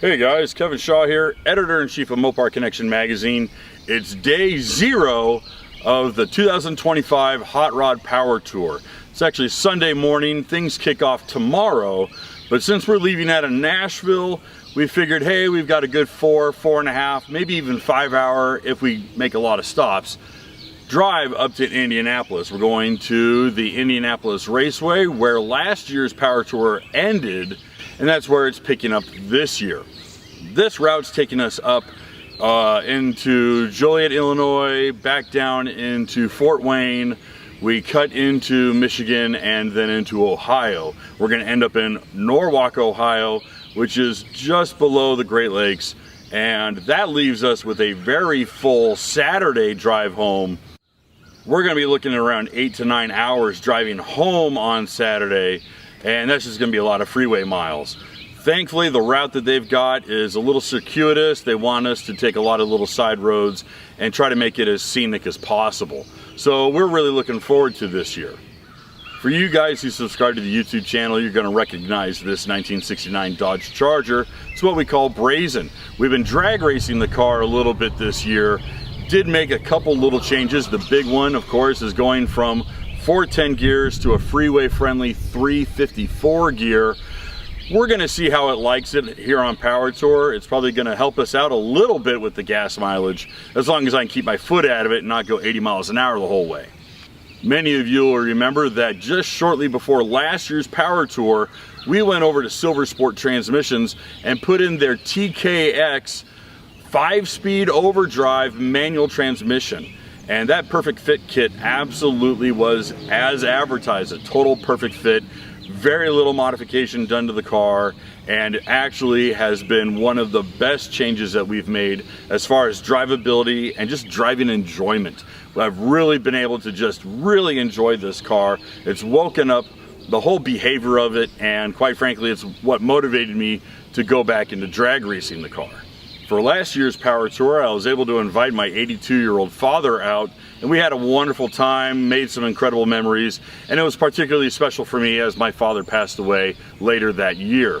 Hey guys, Kevin Shaw here, Editor-in-Chief of Mopar Connection Magazine. It's day 0 of the 2025 Hot Rod Power Tour. It's actually Sunday morning, things kick off tomorrow, but since we're leaving out of Nashville, we figured, hey, we've got a good 4.5, maybe even 5 hour, if we make a lot of stops, drive up to Indianapolis. We're going to the Indianapolis Raceway, where last year's Power Tour ended, and that's where it's picking up this year. This route's taking us up into Joliet, Illinois, back down into Fort Wayne. We cut into Michigan and then into Ohio. We're going to end up in Norwalk, Ohio, which is just below the Great Lakes, and that leaves us with a very full Saturday drive home. We're going to be looking at around 8 to 9 hours driving home on Saturday, and that's just going to be a lot of freeway miles. Thankfully, the route that they've got is a little circuitous. They want us to take a lot of little side roads and try to make it as scenic as possible. So we're really looking forward to this year. For you guys who subscribe to the YouTube channel, you're going to recognize this 1969 Dodge Charger. It's what we call brazen. We've been drag racing the car a little bit this year. Did make a couple little changes. The big one, of course, is going from 410 gears to a freeway-friendly 354 gear. We're going to see how it likes it here on Power Tour. It's probably going to help us out a little bit with the gas mileage, as long as I can keep my foot out of it and not go 80 miles an hour the whole way. Many of you will remember that just shortly before last year's Power Tour, we went over to Silver Sport Transmissions and put in their TKX 5-speed overdrive manual transmission. And that perfect fit kit absolutely was as advertised, a total perfect fit, very little modification done to the car, and actually has been one of the best changes that we've made as far as drivability and just driving enjoyment. I've really been able to just really enjoy this car. It's woken up the whole behavior of it, and quite frankly, it's what motivated me to go back into drag racing the car. For last year's Power Tour, I was able to invite my 82-year-old father out, and we had a wonderful time, made some incredible memories, and it was particularly special for me as my father passed away later that year.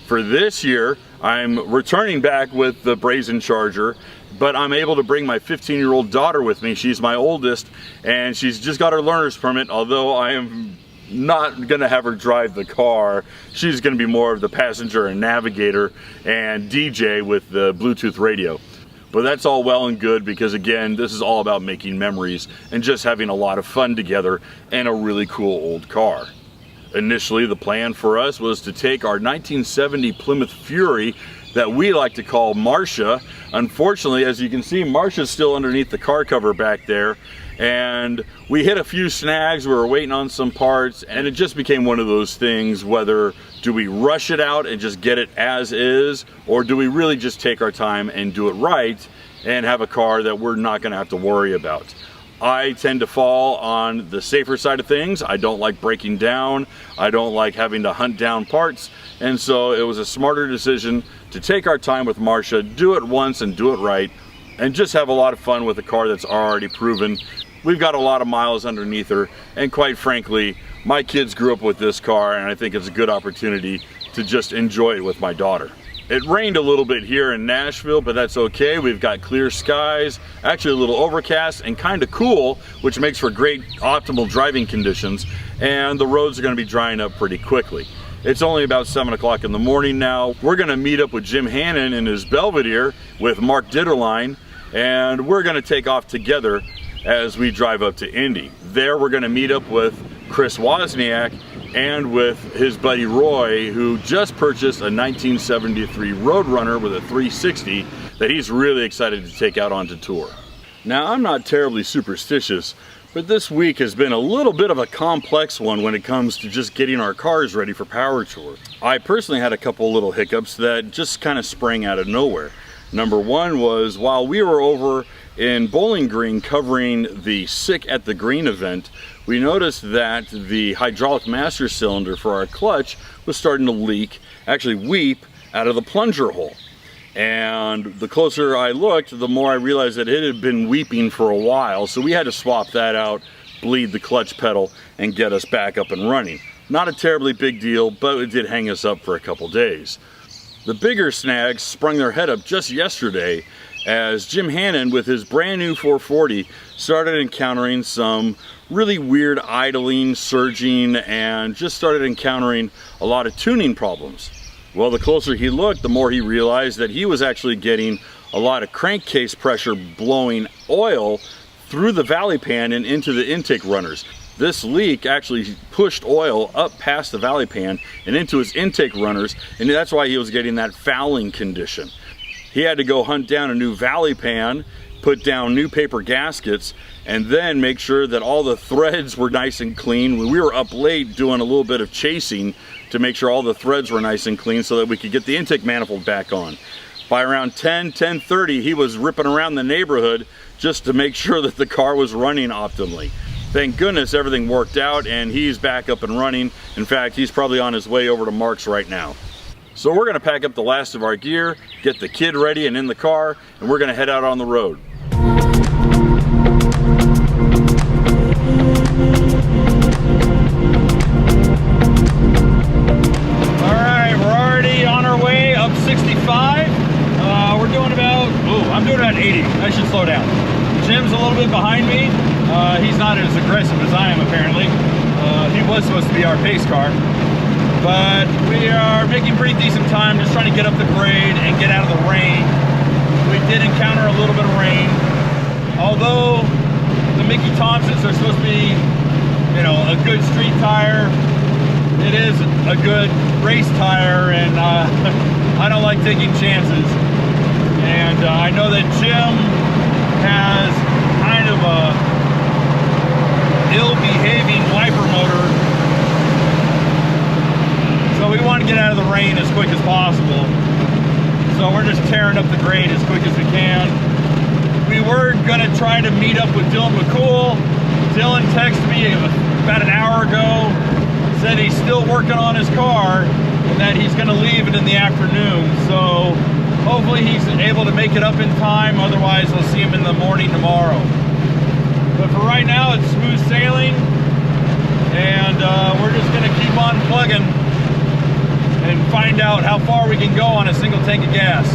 For this year, I'm returning back with the brazen Charger, but I'm able to bring my 15-year-old daughter with me. She's my oldest, and she's just got her learner's permit, although I am not gonna have her drive the car. She's gonna be more of the passenger and navigator and DJ with the Bluetooth radio. But that's all well and good, because again, this is all about making memories and just having a lot of fun together and a really cool old car. Initially, the plan for us was to take our 1970 Plymouth Fury that we like to call Marcia. Unfortunately, as you can see, Marcia's still underneath the car cover back there, and we hit a few snags. We were waiting on some parts, and it just became one of those things, whether do we rush it out and just get it as is, or do we really just take our time and do it right and have a car that we're not going to have to worry about. I tend to fall on the safer side of things. I don't like breaking down. I don't like having to hunt down parts, and so it was a smarter decision to take our time with Marcia, do it once and do it right, and just have a lot of fun with a car that's already proven. We've got a lot of miles underneath her, and quite frankly, my kids grew up with this car, and I think it's a good opportunity to just enjoy it with my daughter. It rained a little bit here in Nashville, but that's okay. We've got clear skies, actually a little overcast and kind of cool, which makes for great optimal driving conditions, and the roads are going to be drying up pretty quickly. It's only about 7 o'clock in the morning now. We're going to meet up with Jim Hannon in his Belvedere with Mark Ditterline, and we're going to take off together as we drive up to Indy. There we're going to meet up with Chris Wozniak and with his buddy Roy, who just purchased a 1973 Roadrunner with a 360 that he's really excited to take out onto tour. Now, I'm not terribly superstitious, but this week has been a little bit of a complex one when it comes to just getting our cars ready for Power Tour. I personally had a couple little hiccups that just kind of sprang out of nowhere. Number one was, while we were over in Bowling Green covering the Sick at the Green event, we noticed that the hydraulic master cylinder for our clutch was starting to leak, actually weep, out of the plunger hole. And the closer I looked, the more I realized that it had been weeping for a while, so we had to swap that out, bleed the clutch pedal, and get us back up and running. Not a terribly big deal, but it did hang us up for a couple days. The bigger snags sprung their head up just yesterday as Jim Hannon, with his brand new 440, started encountering some really weird idling, surging, and just started encountering a lot of tuning problems. Well, the closer he looked, the more he realized that he was actually getting a lot of crankcase pressure blowing oil through the valley pan and into the intake runners. This leak actually pushed oil up past the valley pan and into his intake runners, and that's why he was getting that fouling condition. He had to go hunt down a new valley pan, put down new paper gaskets, and then make sure that all the threads were nice and clean. We were up late doing a little bit of chasing to make sure all the threads were nice and clean so that we could get the intake manifold back on. By around 10:30, he was ripping around the neighborhood just to make sure that the car was running optimally. Thank goodness everything worked out and he's back up and running. In fact, he's probably on his way over to Mark's right now. So we're gonna pack up the last of our gear, get the kid ready and in the car, and we're gonna head out on the road. All right, we're already on our way up 65. We're doing about, I'm doing about 80. I should slow down. Jim's a little bit behind me. He's not as aggressive as I am, apparently. He was supposed to be our pace car. But we are making pretty decent time, just trying to get up the grade and get out of the rain. We did encounter a little bit of rain. Although the Mickey Thompsons are supposed to be, you know, a good street tire, it is a good race tire, and I don't like taking chances. And I know that Jim has kind of a ill-behaving wiper motor, so we want to get out of the rain as quick as possible. So we're just tearing up the grade as quick as we can. We were going to try to meet up with Dylan McCool. Dylan texted me about an hour ago, said he's still working on his car and that he's going to leave it in the afternoon. So hopefully he's able to make it up in time, otherwise I'll see him in the morning tomorrow. But for right now, it's smooth sailing, and we're just gonna keep on plugging and find out how far we can go on a single tank of gas.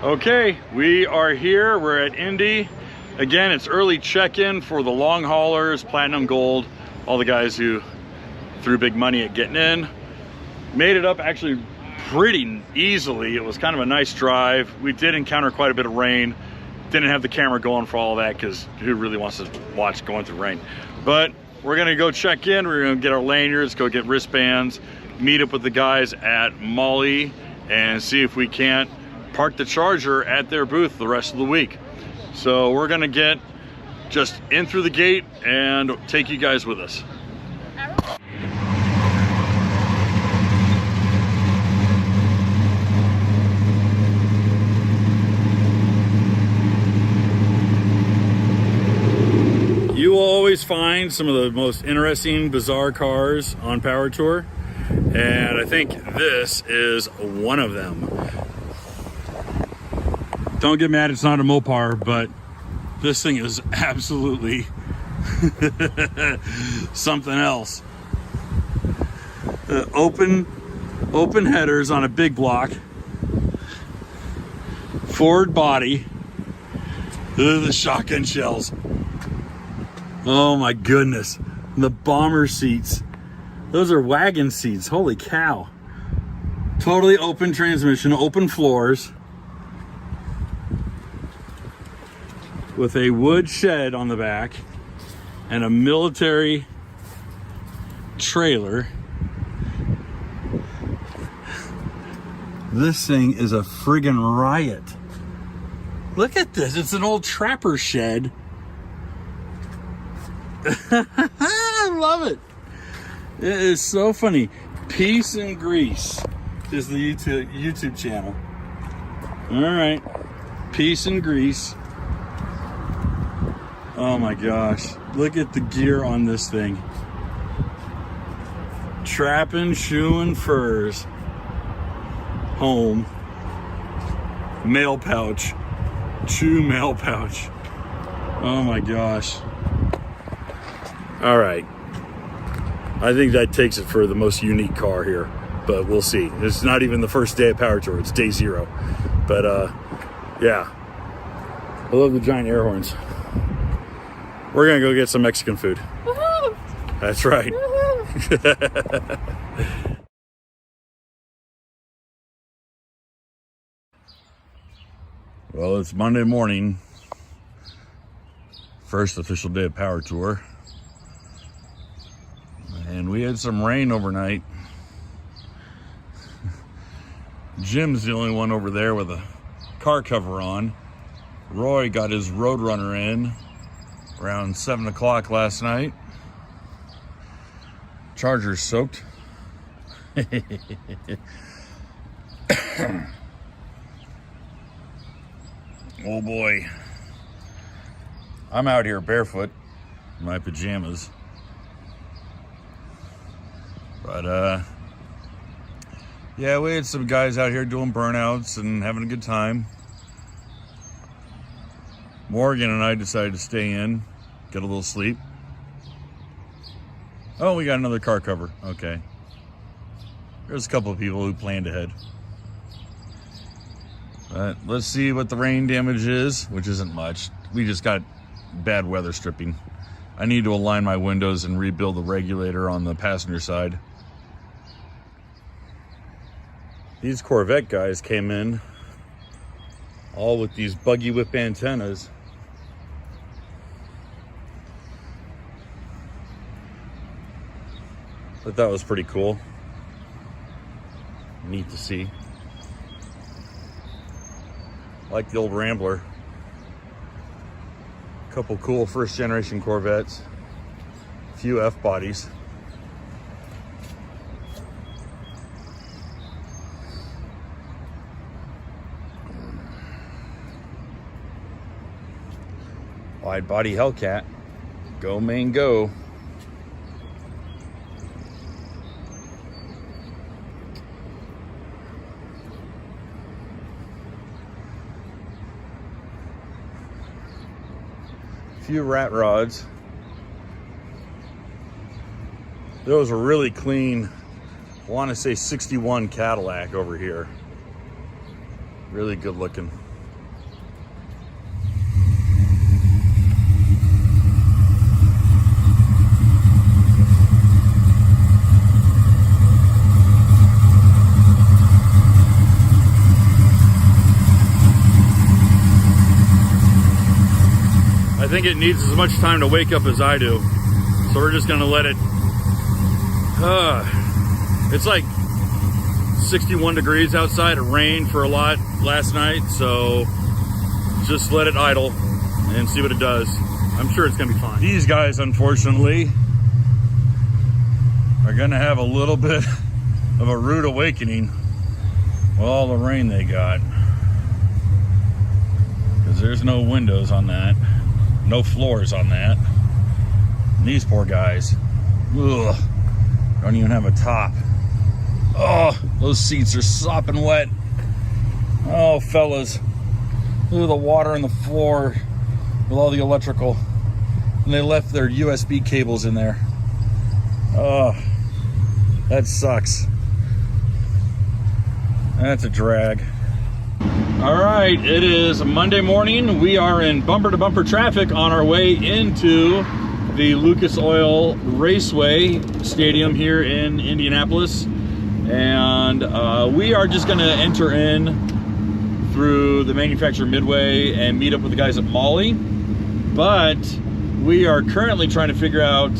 Okay, we are here. We're at Indy. Again, it's early check-in for the long haulers, Platinum Gold, all the guys who threw big money at getting in. Made it up actually pretty easily. It was kind of a nice drive. We did encounter quite a bit of rain. Didn't have the camera going for all that because who really wants to watch going through rain? But we're gonna go check in. We're gonna get our lanyards, go get wristbands, meet up with the guys at MAHLE and see if we can't park the Charger at their booth the rest of the week. So we're gonna get just in through the gate and take you guys with us. You will always always find some of the most interesting, bizarre cars on Power Tour, and I think this is one of them. Don't get mad, it's not a Mopar, but this thing is absolutely something else. Open headers on a big block, forward body. The shotgun shells. Oh my goodness. The bomber seats. Those are wagon seats. Holy cow. Totally open transmission, open floors. With a wood shed on the back and a military trailer. This thing is a friggin' riot. Look at this, it's an old trapper shed. I love it. It is so funny. Peace and Grease is the YouTube channel. All right, Peace and Grease. Oh my gosh, look at the gear on this thing. Trapping, shoeing, furs. Home. Mail pouch. Chew mail pouch. Oh my gosh. All right. I think that takes it for the most unique car here, but we'll see. It's not even the first day of Power Tour. It's day 0. But yeah. I love the giant air horns. We're gonna go get some Mexican food. Woo-hoo! That's right. Well, it's Monday morning, first official day of Power Tour, and we had some rain overnight. Jim's the only one over there with a car cover on. Roy got his Roadrunner in around 7 o'clock last night. Charger's soaked. Oh boy. I'm out here barefoot in my pajamas. But yeah, we had some guys out here doing burnouts and having a good time. Morgan and I decided to stay in, get a little sleep. Oh, we got another car cover. Okay. There's a couple of people who planned ahead. But let's see what the rain damage is, which isn't much. We just got bad weather stripping. I need to align my windows and rebuild the regulator on the passenger side. These Corvette guys came in all with these buggy whip antennas. But that was pretty cool. Neat to see. Like the old Rambler. A couple cool first generation Corvettes. A few F-bodies. Wide body Hellcat. Go main go. Few rat rods. There was a really clean, I want to say 61 Cadillac over here. Really good looking. I think it needs as much time to wake up as I do. So we're just gonna let it, it's like 61 degrees outside. It rained for a lot last night, so just let it idle and see what it does. I'm sure it's gonna be fine. These guys, unfortunately, are gonna have a little bit of a rude awakening with all the rain they got. Because there's no windows on that. No floors on that. These poor guys. Ugh. Don't even have a top. Oh, those seats are sopping wet. Oh, fellas. Look at the water on the floor with all the electrical. And they left their USB cables in there. Oh, that sucks. That's a drag. All right, it is Monday morning. We are in bumper-to-bumper traffic on our way into the Lucas Oil Raceway Stadium here in Indianapolis. And we are just gonna enter in through the manufacturer Midway and meet up with the guys at MAHLE. But we are currently trying to figure out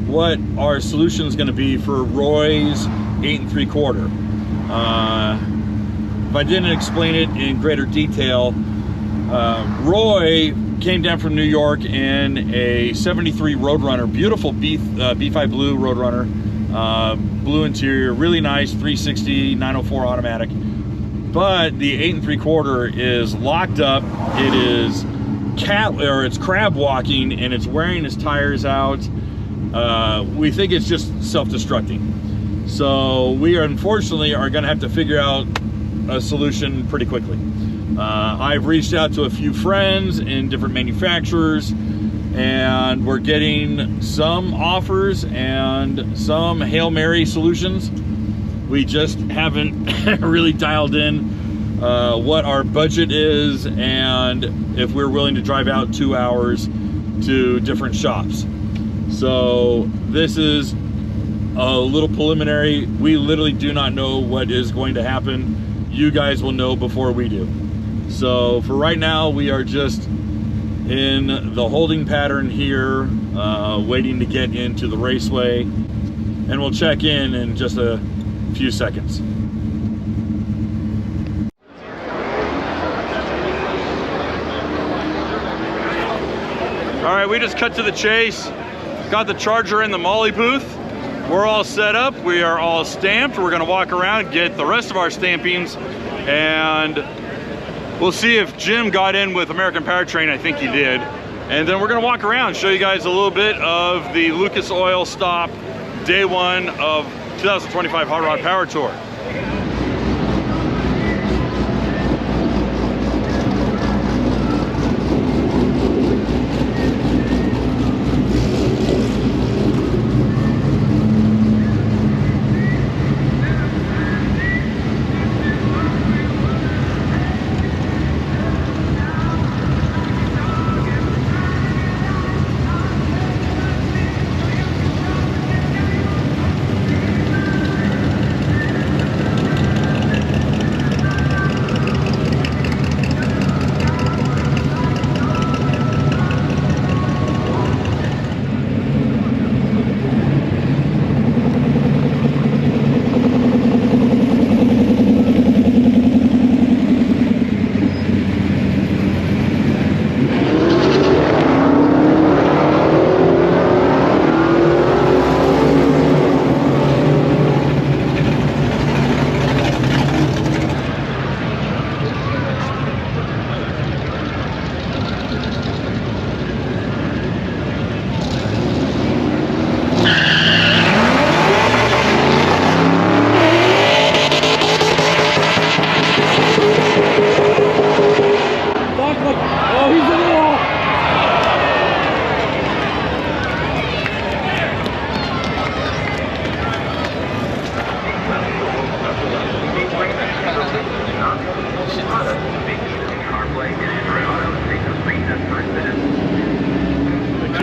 what our solution is gonna be for Roy's 8 3/4. If I didn't explain it in greater detail, Roy came down from New York in a 73 Roadrunner, beautiful B5 blue Roadrunner, blue interior, really nice, 360, 904 automatic. But the 8 3/4 is locked up. It is it's crab walking and it's wearing its tires out. We think it's just self-destructing. So we unfortunately are going to have to figure out a solution pretty quickly. I've reached out to a few friends in different manufacturers, and we're getting some offers and some Hail Mary solutions. We just haven't really dialed in what our budget is and if we're willing to drive out 2 hours to different shops. So this is a little preliminary. We literally do not know what is going to happen. You guys will know before we do. So for right now, we are just in the holding pattern here, waiting to get into the raceway, and we'll check in just a few seconds. All right, we just cut to the chase. Got the charger in the MAHLE booth. We're all set up. We are all stamped. We're gonna walk around, get the rest of our stampings, and we'll see if Jim got in with American Powertrain. I think he did. And then we're gonna walk around, show you guys a little bit of the Lucas Oil stop, day one of 2025 Hot Rod Power Tour.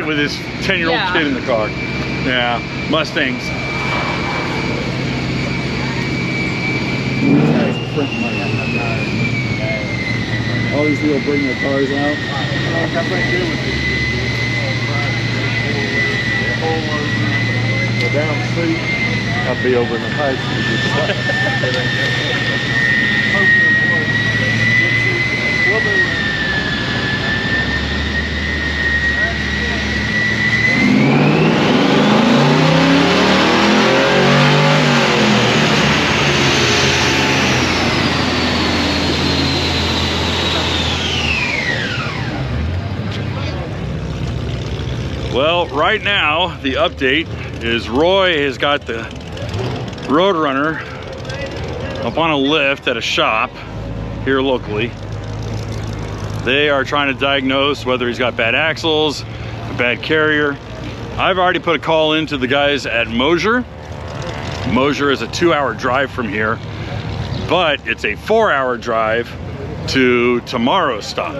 With his 10-year-old kid in the car. Yeah, Mustangs. All these people bring their cars out. The down seat, I'll be over in the passenger side. Well, Well, right now, the update is Roy has got the Roadrunner up on a lift at a shop here locally. They are trying to diagnose whether he's got bad axles, a bad carrier. I've already put a call into the guys at Moser. Moser is a 2-hour drive from here, but it's a 4-hour drive to tomorrow's stop.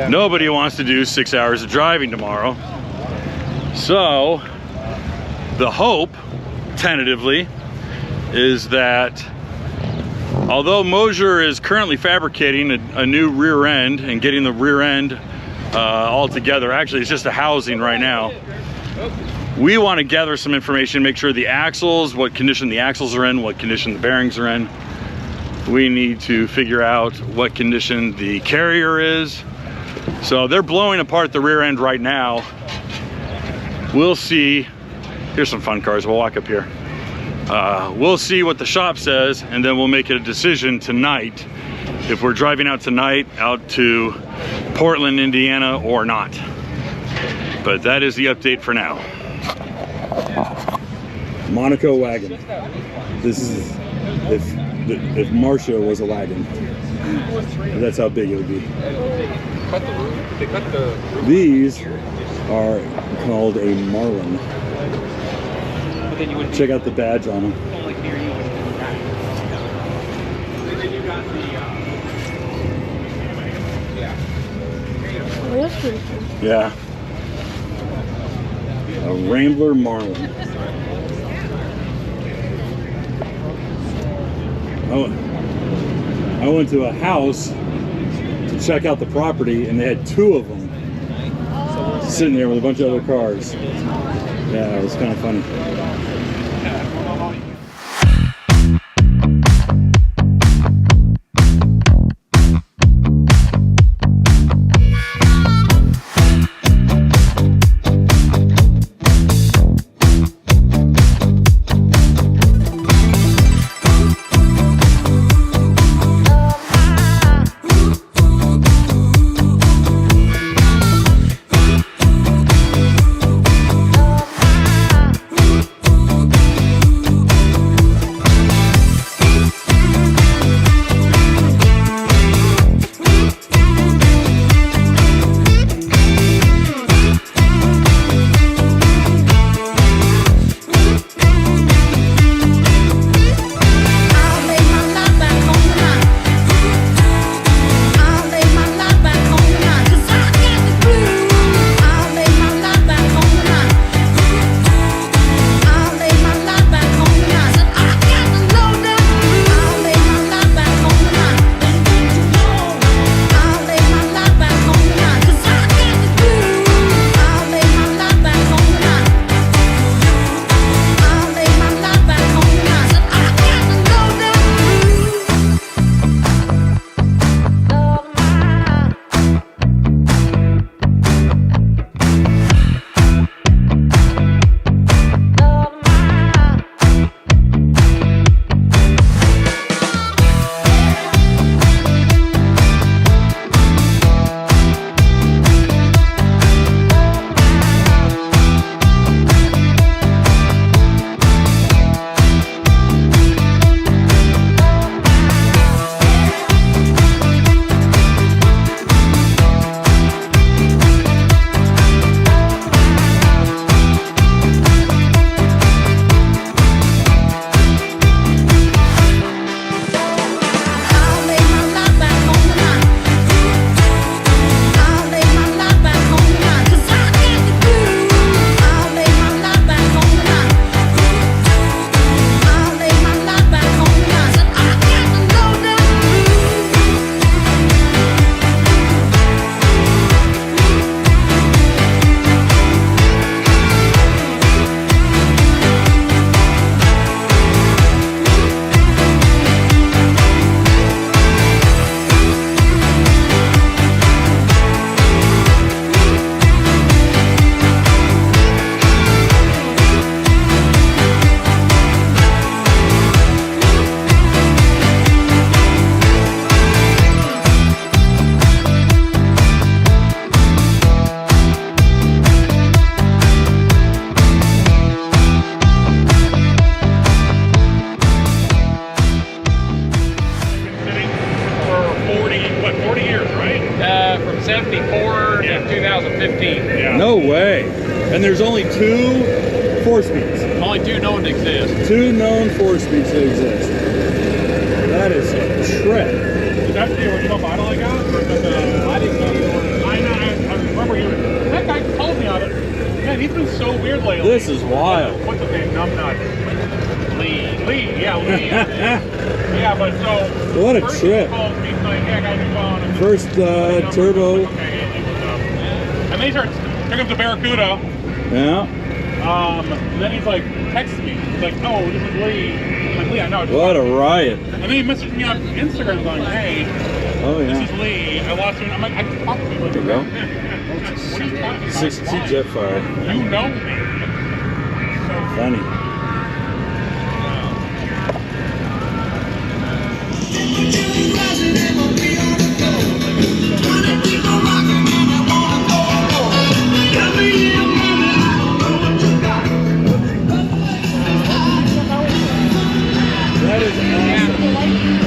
Nobody wants to do 6 hours of driving tomorrow. So the hope, tentatively, is that although Moser is currently fabricating a new rear end and getting the rear end all together, actually it's just a housing right now, we want to gather some information, make sure the axles, what condition the axles are in, what condition the bearings are in. We need to figure out what condition the carrier is. So they're blowing apart the rear end right now. We'll see. Here's some fun cars. We'll walk up here. We'll see what the shop says, and then we'll make a decision tonight if we're driving out tonight out to Portland, Indiana, or not. But that is the update for now. Monaco wagon. This is if Marcia was a wagon. That's how big it would be. These are called a Marlin. Check out the badge on them. Yeah. A Rambler Marlin. I went to a house to check out the property, and they had 2 of them sitting there with a bunch of other cars. Yeah, it was kind of funny. 40 years, right? From 74 to 2015. Yeah. No way. And there's only 2 4-speeds. Only 2 known to exist. 2 known 4-speeds that exist. That is a trip. Is that the original model I got? Or is that the... I didn't know you were... I remember hearing... That guy told me on it. Man, he's been so weird lately. This is wild. What's his name? Numbnut. Lee. Yeah, Lee. Yeah, but so... What a first trip. He calls me, he's like, yeah, I got your phone. And First turbo. Okay, it was, and then he starts... Here comes the Barracuda. Yeah. Then he's like, text me. He's like, oh, this is Lee. I'm like, Lee, I know. What a riot. And then he messaged me on Instagram going, hey, Oh, this yeah. is Lee. I lost you. I'm like, I can talk to you. Like, There you go. what are you talking about? 60 Why? Jetfire. You know me. So Funny. That is awesome.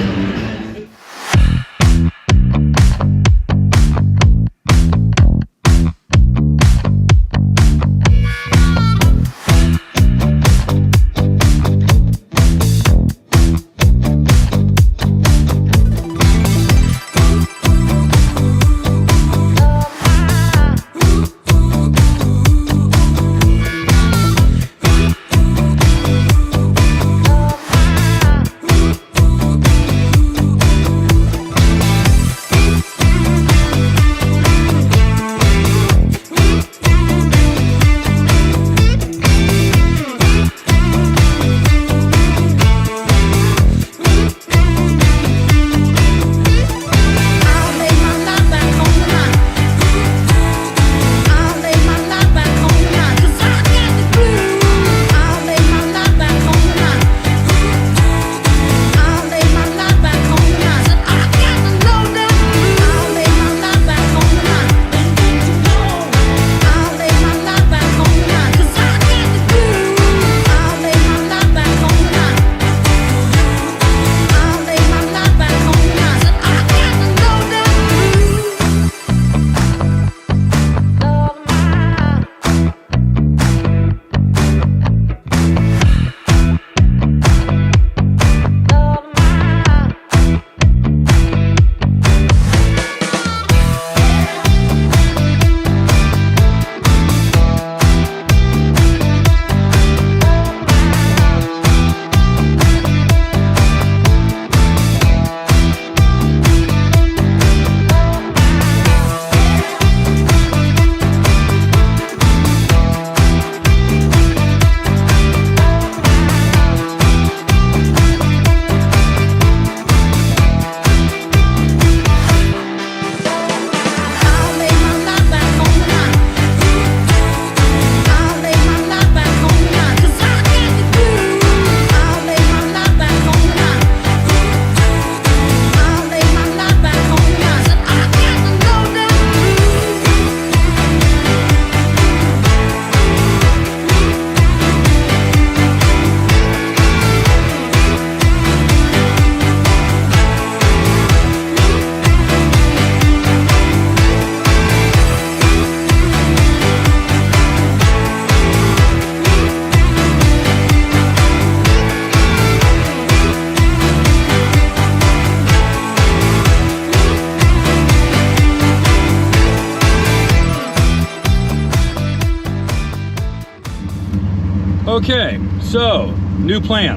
Okay, so new plan.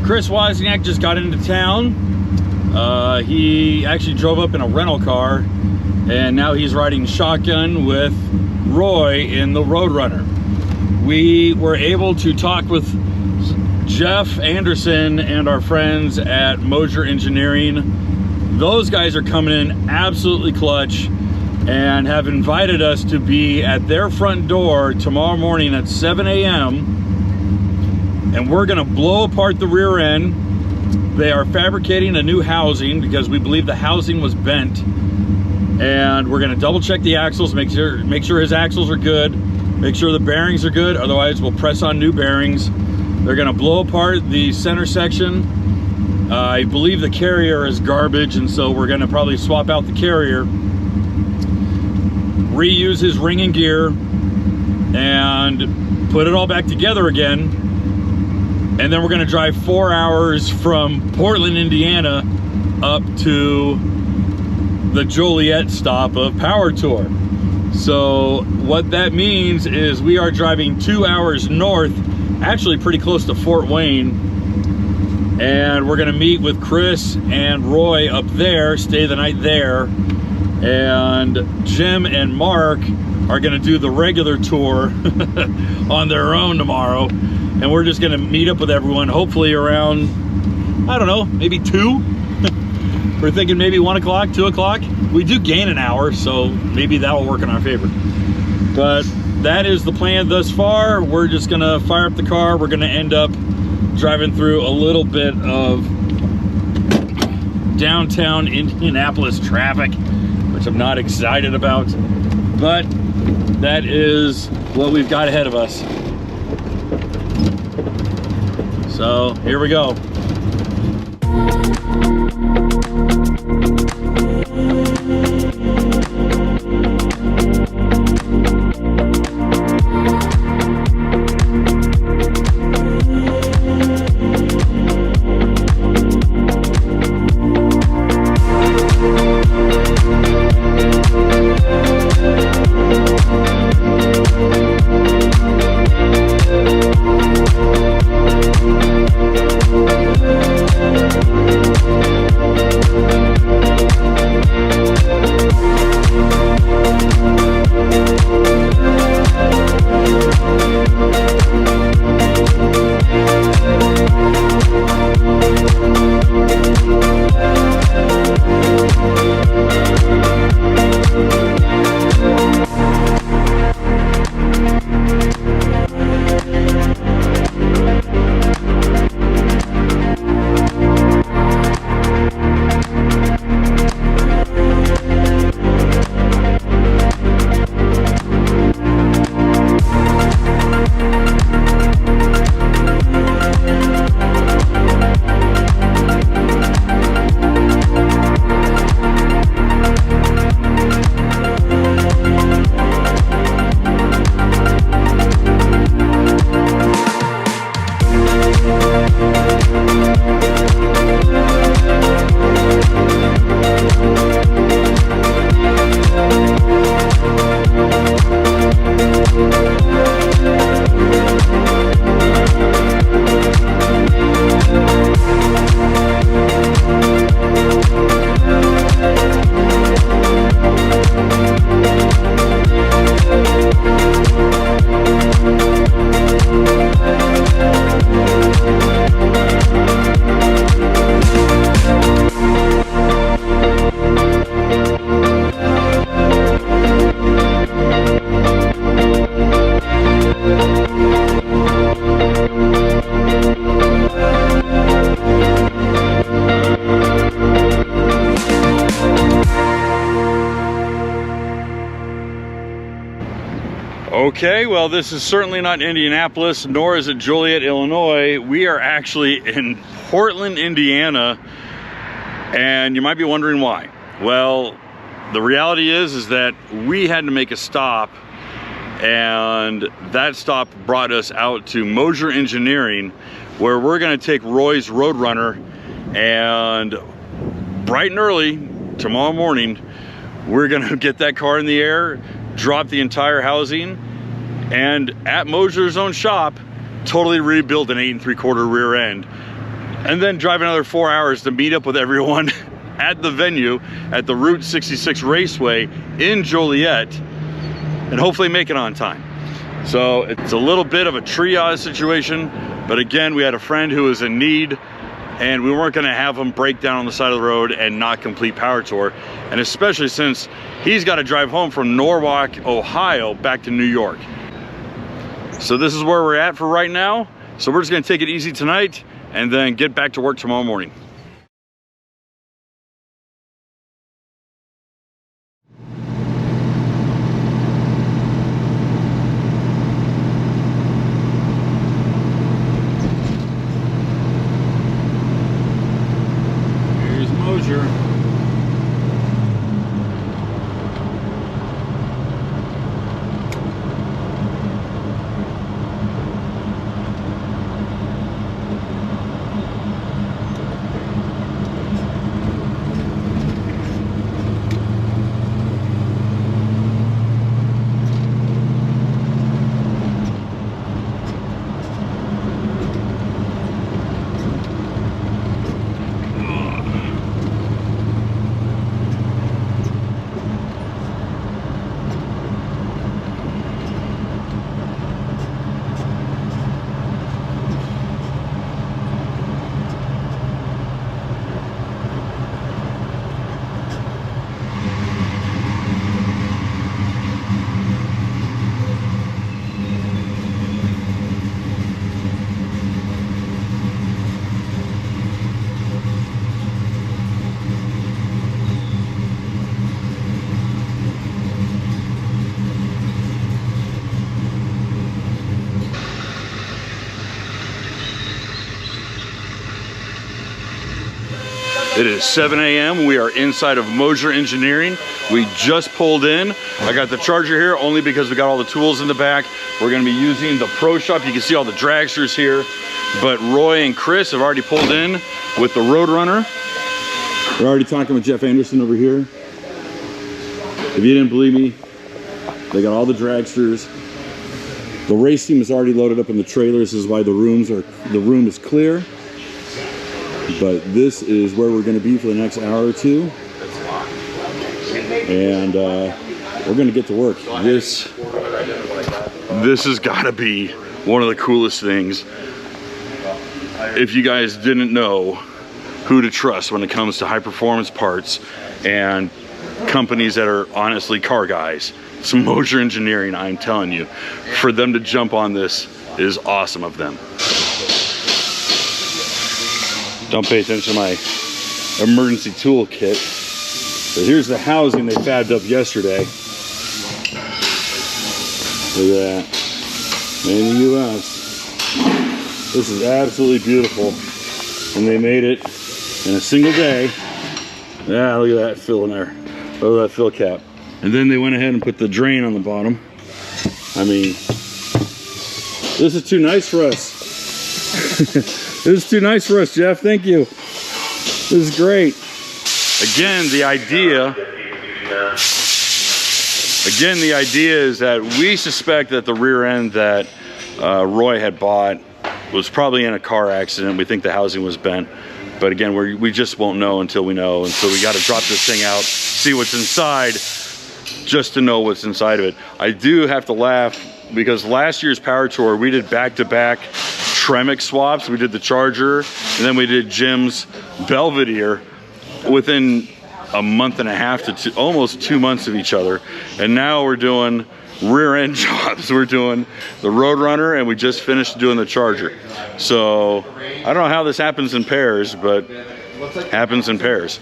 Chris Wozniak just got into town. He actually drove up in a rental car, and now he's riding shotgun with Roy in the Roadrunner. We were able to talk with Jeff Anderson and our friends at Moser Engineering. Those guys are coming in absolutely clutch and have invited us to be at their front door tomorrow morning at 7 a.m. and we're gonna blow apart the rear end. They are fabricating a new housing because we believe the housing was bent, and we're gonna double check the axles, make sure his axles are good, make sure the bearings are good, otherwise we'll press on new bearings. They're gonna blow apart the center section I believe the carrier is garbage, and so we're gonna probably swap out the carrier, reuse his ring and gear, and put it all back together again. And then we're gonna drive 4 hours from Portland, Indiana up to the Joliet stop of Power Tour. So what that means is we are driving 2 hours north, actually pretty close to Fort Wayne, and we're gonna meet with Chris and Roy up there, stay the night there, and Jim and Mark are gonna do the regular tour on their own tomorrow, and we're just gonna meet up with everyone hopefully around, I don't know, maybe 2. We're thinking maybe 1 o'clock, 2 o'clock. We do gain an hour, so maybe that will work in our favor. But that is the plan thus far. We're just gonna fire up the car. We're gonna end up driving through a little bit of downtown Indianapolis traffic, which I'm not excited about, but that is what we've got ahead of us. So here we go. Okay, well, this is certainly not Indianapolis, nor is it Joliet, Illinois. We are actually in Portland, Indiana, and you might be wondering why. Well, the reality is that we had to make a stop, and that stop brought us out to Moser Engineering, where we're gonna take Roy's Roadrunner, and bright and early tomorrow morning, we're gonna get that car in the air, drop the entire housing, and at Moser's own shop, totally rebuild an 8 3/4 rear end, and then drive another 4 hours to meet up with everyone at the venue at the Route 66 Raceway in Joliet, and hopefully make it on time. So it's a little bit of a triage situation, but again, we had a friend who was in need, and we weren't gonna have him break down on the side of the road and not complete Power Tour, and especially since he's got to drive home from Norwalk, Ohio, back to New York. So this is where we're at for right now. So we're just gonna take it easy tonight and then get back to work tomorrow morning. It is 7 a.m. We are inside of Moser Engineering. We just pulled in. I got the Charger here only because we got all the tools in the back. We're gonna be using the Pro Shop. You can see all the dragsters here. But Roy and Chris have already pulled in with the Roadrunner. We're already talking with Jeff Anderson over here. If you didn't believe me, they got all the dragsters. The race team is already loaded up in the trailers. This is why the room is clear. But this is where we're going to be for the next hour or two. And we're going to get to work. This has got to be one of the coolest things. If you guys didn't know who to trust when it comes to high performance parts and companies that are honestly car guys, it's Moser Engineering. I'm telling you, for them to jump on this is awesome of them. Don't pay attention to my emergency tool kit. But here's the housing they fabbed up yesterday. Look at that. Made in the US. This is absolutely beautiful. And they made it in a single day. Yeah, look at that fill in there. Look at that fill cap. And then they went ahead and put the drain on the bottom. I mean, this is too nice for us. This is too nice for us, Jeff. Thank you. This is great. Again, the idea is that we suspect that the rear end that Roy had bought was probably in a car accident. We think the housing was bent. But again, we just won't know until we know. And so we got to drop this thing out, see what's inside, just to know what's inside of it. I do have to laugh because last year's Power Tour, we did back-to-back Tremec swaps. We did the Charger, and then we did Jim's Belvedere within a month and a half to almost 2 months of each other. And now we're doing rear end jobs. We're doing the Roadrunner, and we just finished doing the Charger. So I don't know how this happens in pairs, but it happens in pairs.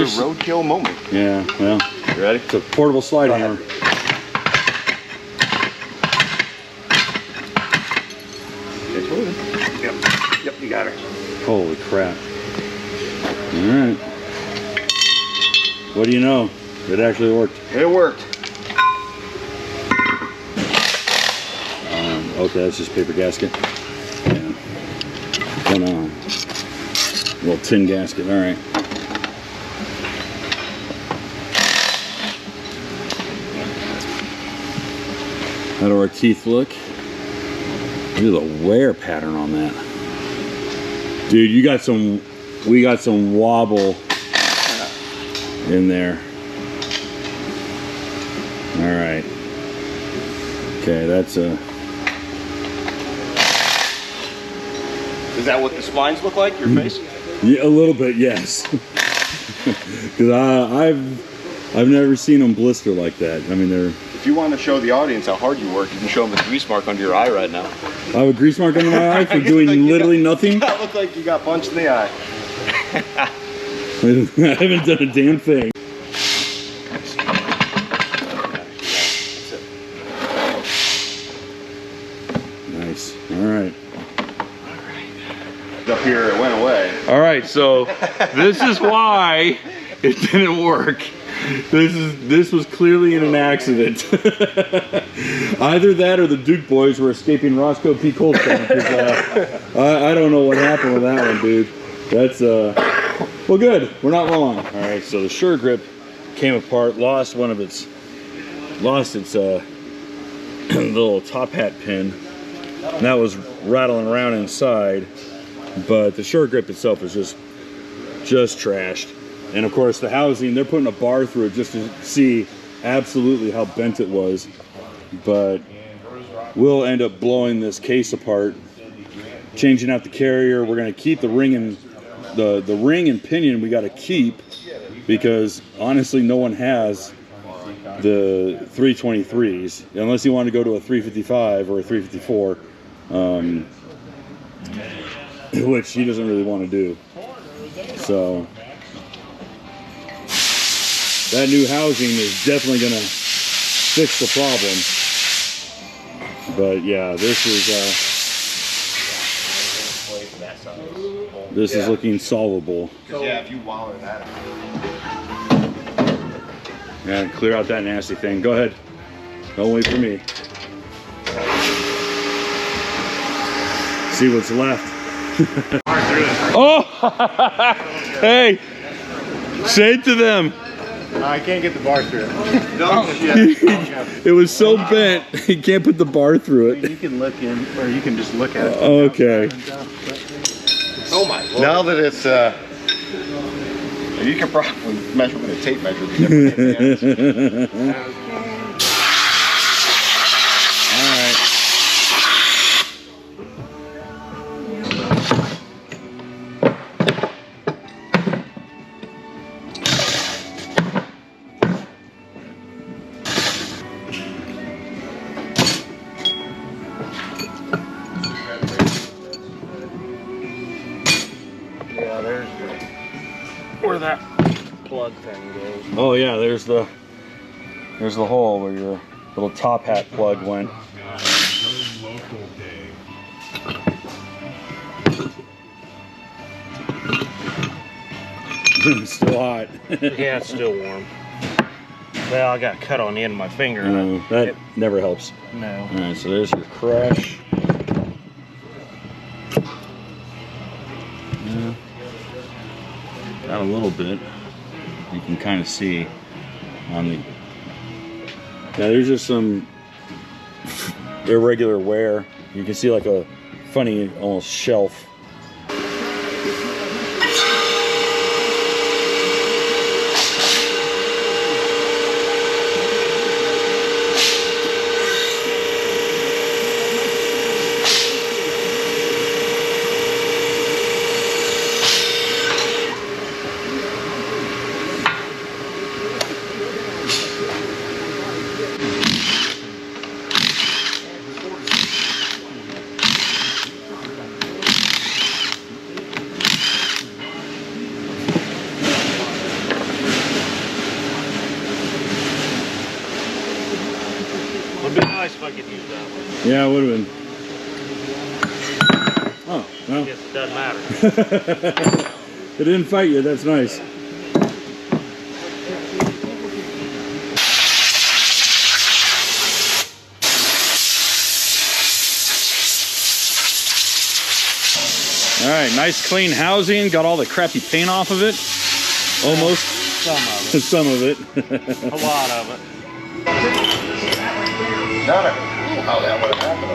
Roadkill moment. Yeah, well, You ready? it's a portable slide hammer. It's moving. Yep, you got her. Holy crap. All right. What do you know? It actually worked. It worked. Okay, that's just paper gasket. Yeah. Then, little tin gasket, all right. How do our teeth look? Look at the wear pattern on that. Dude, we got some wobble in there. All right. Okay, that's a... Is that what the spines look like, your face? Yeah, a little bit, yes. Because I've never seen them blister like that. I mean, they're... If you want to show the audience how hard you work, you can show them the grease mark under your eye right now. I have a grease mark under my eye for doing literally nothing? That looked like you got punched in the eye. I haven't done a damn thing. Nice. All right. Up here, it went away. All right, so this is why it didn't work. This was clearly in an accident. Either that or the Duke boys were escaping Roscoe P. Coltrane. I don't know what happened with that one, dude. That's well, good. We're not wrong. All right, so the Sure Grip came apart, lost its little top hat pin, and that was rattling around inside. But the Sure Grip itself is just trashed. And of course the housing, they're putting a bar through it just to see absolutely how bent it was. But we'll end up blowing this case apart, changing out the carrier. We're gonna keep the ring and the ring and pinion we gotta keep, because honestly no one has the 323s unless you want to go to a 355 or a 354, which he doesn't really want to do. So that new housing is definitely gonna fix the problem. But yeah, this is looking solvable. Yeah, if you wallow that. Yeah, clear out that nasty thing. Go ahead. Don't wait for me. See what's left. Oh! Hey! Say it to them. I can't get the bar through it. No shit. It was so bent, you can't put the bar through it. You can look in, or you can just look at it. Okay. Oh my lord. Now that it's you can probably measure with a tape measure the difference. Alright. Yeah, there's where that plug thing goes. Oh yeah, there's the hole where your little top hat plug went. It's still hot. Yeah, it's still warm. Well, I got cut on the end of my finger. That never helps. No. Alright, so there's your crash. Yeah. Got a little bit. You can kind of see on the... Yeah, there's just some irregular wear. You can see like a funny, almost shelf. Would be nice if I could use that one. Yeah, it would have been. Oh, well. I guess it doesn't matter. It didn't fight you, that's nice. Alright, nice clean housing, got all the crappy paint off of it. Almost. Some of it. Some of it. A lot of it. Not a clue how that would have happened.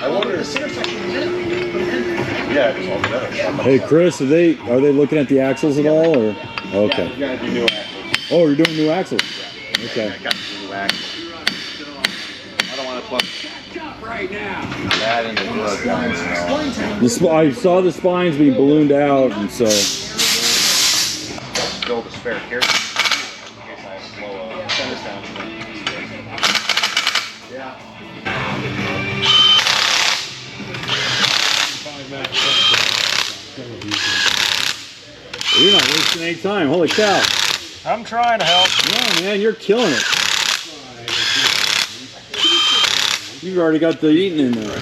I wonder if yeah, it's all better. Hey Chris, are they looking at the axles at all, or okay? You gotta do new axles. Oh, you're doing new axles. Okay. I got to do new axles. I don't want to plug that into the road. I saw the spines being ballooned out, and so. Build a spare carrier in case I have to blow a fence down. Yeah. You're not wasting any time. Holy cow. I'm trying to help. Yeah, man, you're killing it. You've already got the eating in there.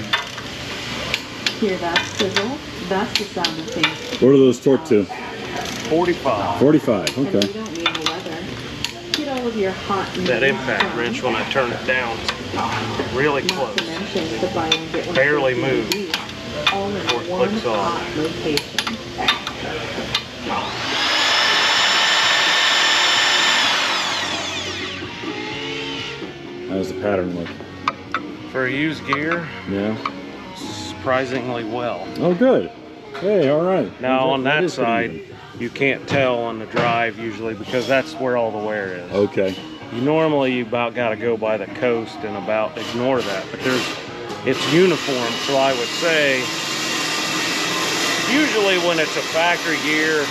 Hear that sizzle? That's the sound of things. What are those torque to? 45. 45, And okay. you don't need the leather. Get all of your hot That impact wrench when I turn it down, really Not close. to mention the buy one get one Barely free move DVD, all in before it one clicks off. hot location. How's the pattern look? For a used gear, Yeah. surprisingly well. Oh, good. Hey, all right. Now on that is pretty side, good. you can't tell on the drive usually because that's where all the wear is. Okay. You about got to go by the coast and about ignore that, but it's uniform, so I would say usually when it's a factory gear,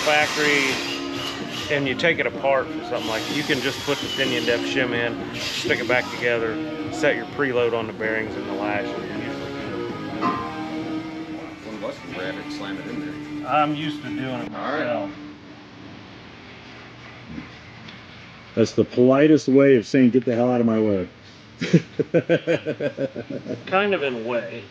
and you take it apart for something like that, you can just put the pinion depth shim in, stick it back together, set your preload on the bearings and the lash, and you're usually good. One of us can grab it and slam it in there. I'm used to doing it myself. That's the politest way of saying get the hell out of my way. Kind of in a way.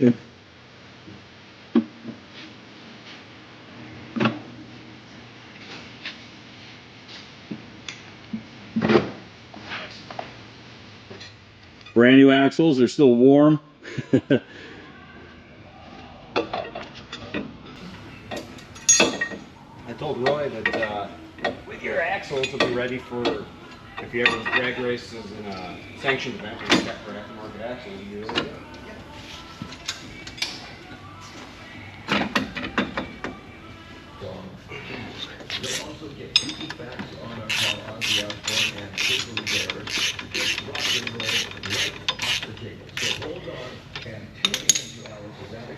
Brand new axles, they're still warm. I told Roy that with your axles to be ready for if you ever drag races in a sanctioned event and you check for aftermarket axles, you're really good. They also get feedbacks on our car on the outboard and cable repairs. Rock and roll right off the table. So hold on and tune into our Zodiac.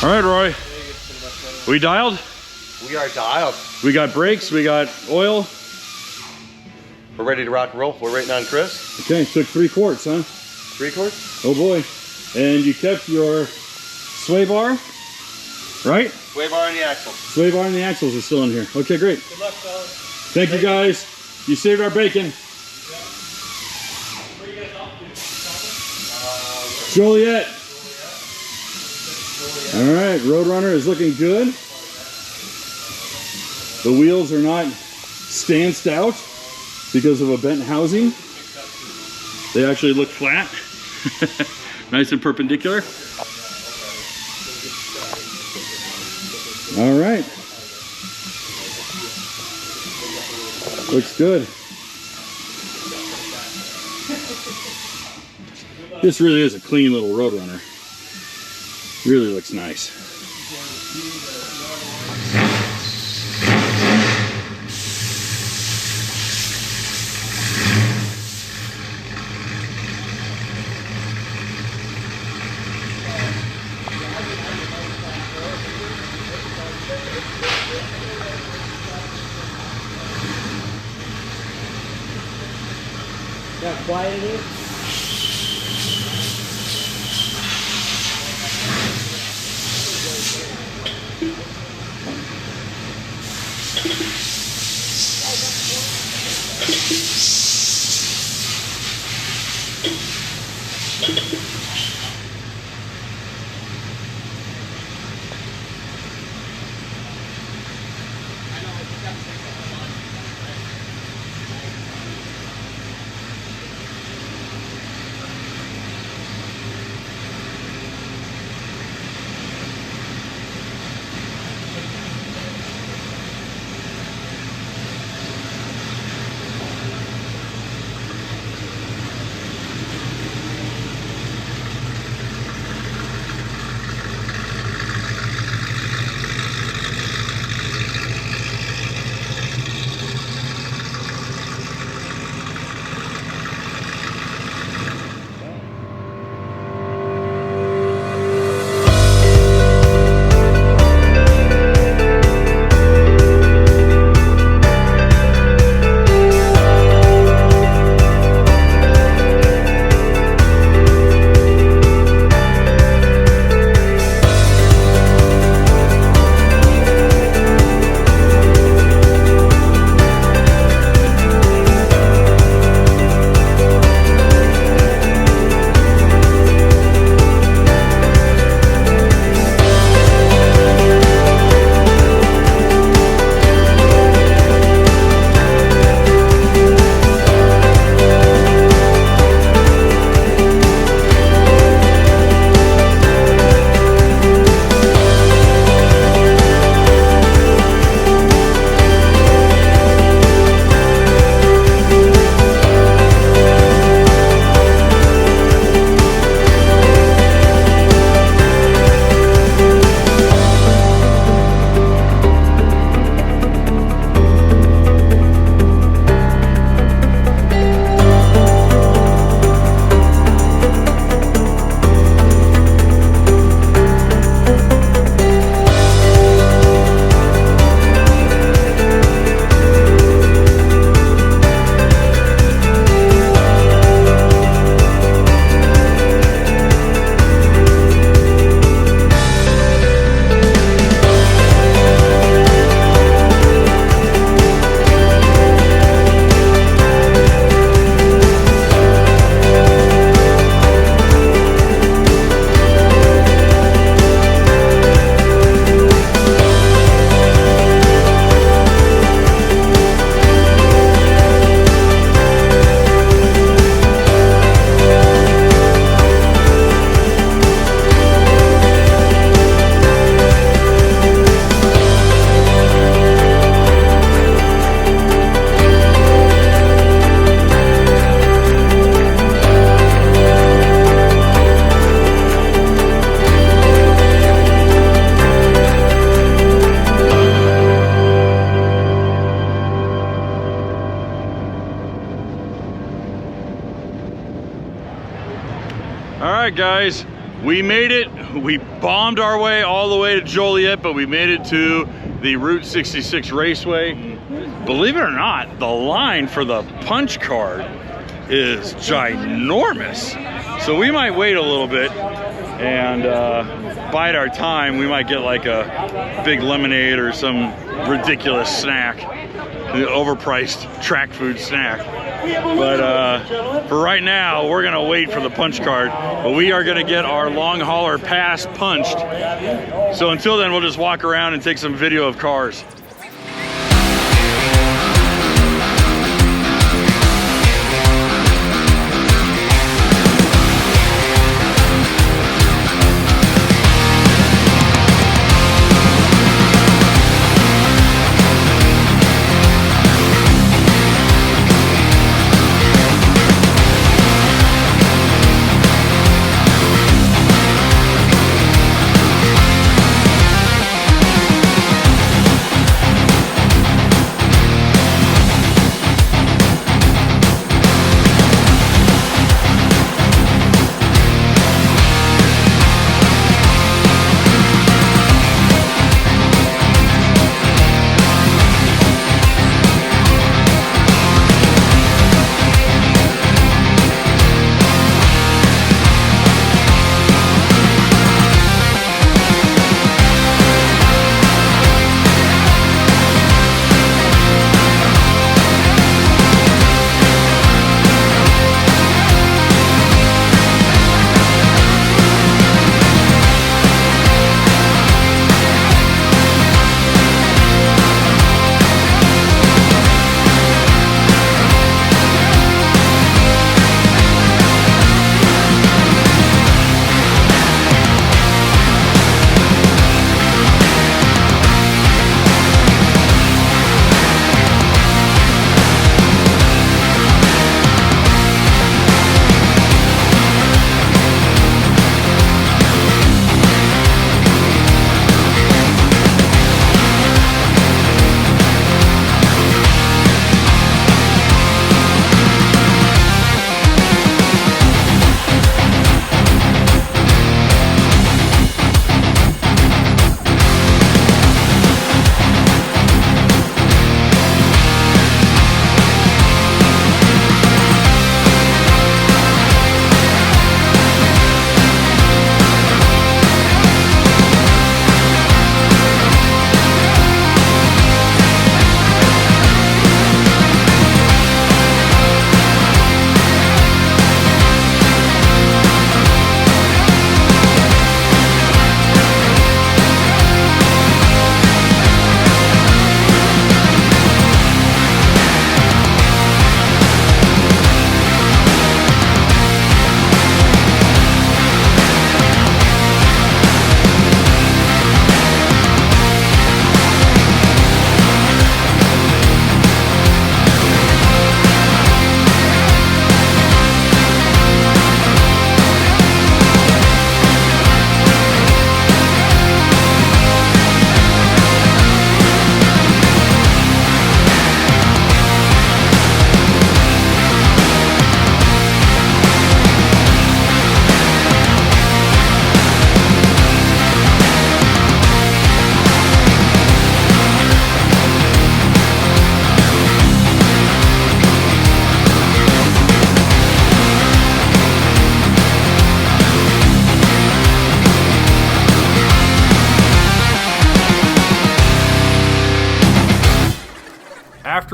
All right, Roy. We dialed? We are dialed. We got brakes, we got oil. We're ready to rock and roll. We're waiting on Chris. Okay, took 3 quarts, huh? 3 quarts? Oh boy. And you kept your sway bar, right? Sway bar on the axle. Sway bar and the axles are still in here. Okay, great. Good luck, fellas. Thank you, guys. You saved our bacon. Joliet. All right, Roadrunner is looking good. The wheels are not stand stout because of a bent housing. They actually look flat. Nice and perpendicular. All right. Looks good. This really is a clean little Roadrunner. Really looks nice. How quiet it is? right, guys, we made it. We bombed our way all the way to Joliet, but we made it to the Route 66 Raceway. Believe it or not, the line for the punch card is ginormous. So we might wait a little bit and bide our time. We might get like a big lemonade or some ridiculous snack, an overpriced track food snack. But for right now, we're gonna wait for the punch card. But we are gonna get our long hauler pass punched. So until then, we'll just walk around and take some video of cars.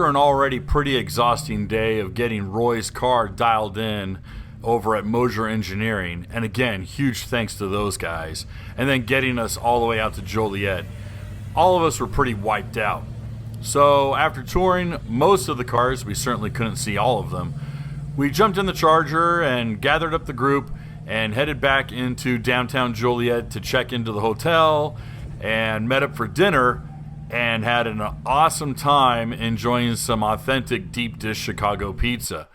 after an already pretty exhausting day of getting Roy's car dialed in over at Moser Engineering, and again, huge thanks to those guys, and then getting us all the way out to Joliet, all of us were pretty wiped out. So after touring most of the cars, we certainly couldn't see all of them, we jumped in the Charger and gathered up the group and headed back into downtown Joliet to check into the hotel and met up for dinner and had an awesome time enjoying some authentic deep dish Chicago pizza.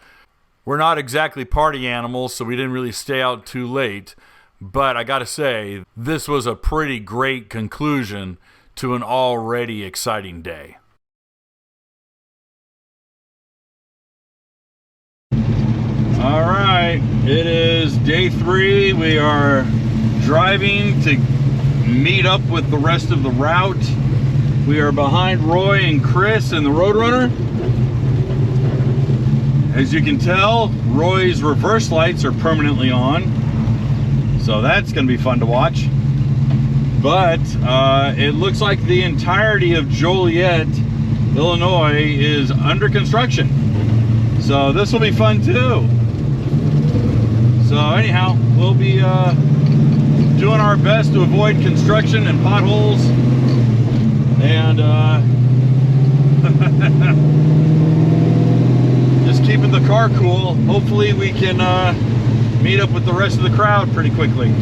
We're not exactly party animals, so we didn't really stay out too late, but I gotta say, this was a pretty great conclusion to an already exciting day. All right, it is day 3. We are driving to meet up with the rest of the route. We are behind Roy and Chris in the Roadrunner. As you can tell, Roy's reverse lights are permanently on, so that's going to be fun to watch. But it looks like the entirety of Joliet, Illinois is under construction, so this will be fun too. So anyhow, we'll be doing our best to avoid construction and potholes, and just keeping the car cool. Hopefully we can meet up with the rest of the crowd pretty quickly.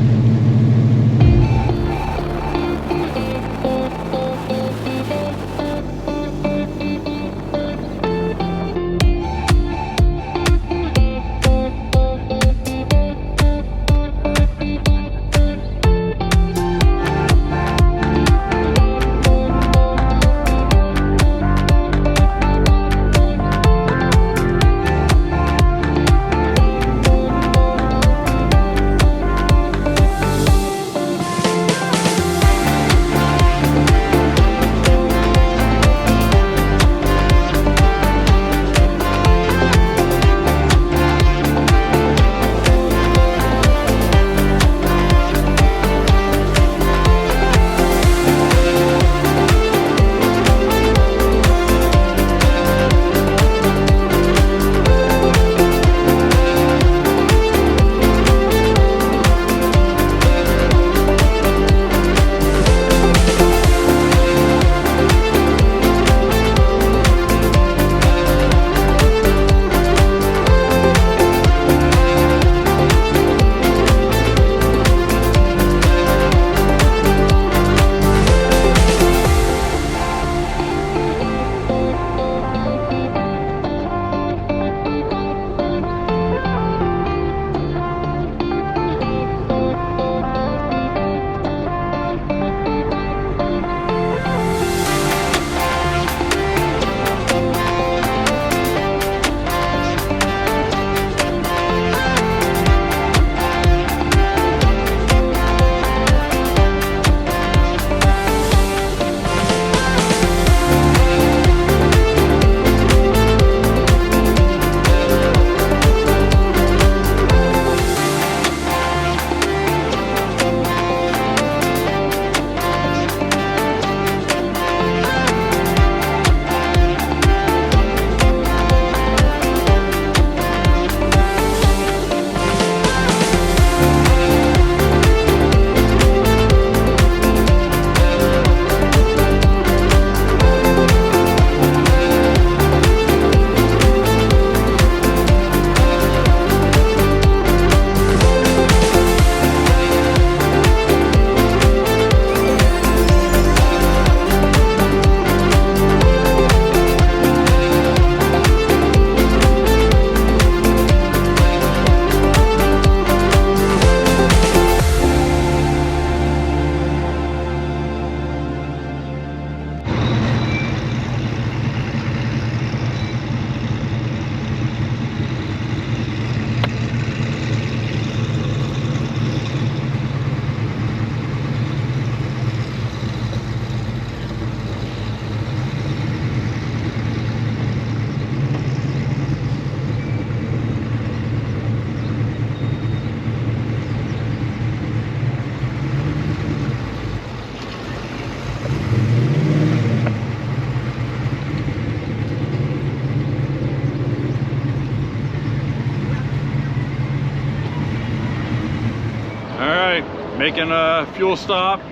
Making a fuel stop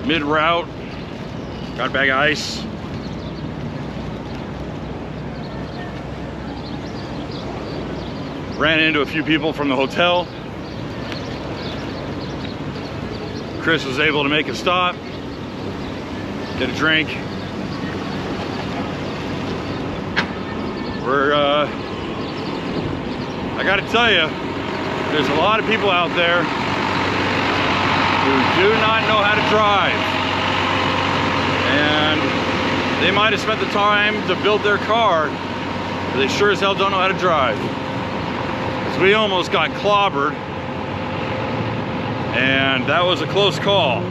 mid-route. Got a bag of ice. Ran into a few people from the hotel. Chris was able to make a stop, get a drink. I gotta tell you, there's a lot of people out there who do not know how to drive. And they might have spent the time to build their car, but they sure as hell don't know how to drive. So we almost got clobbered, and that was a close call.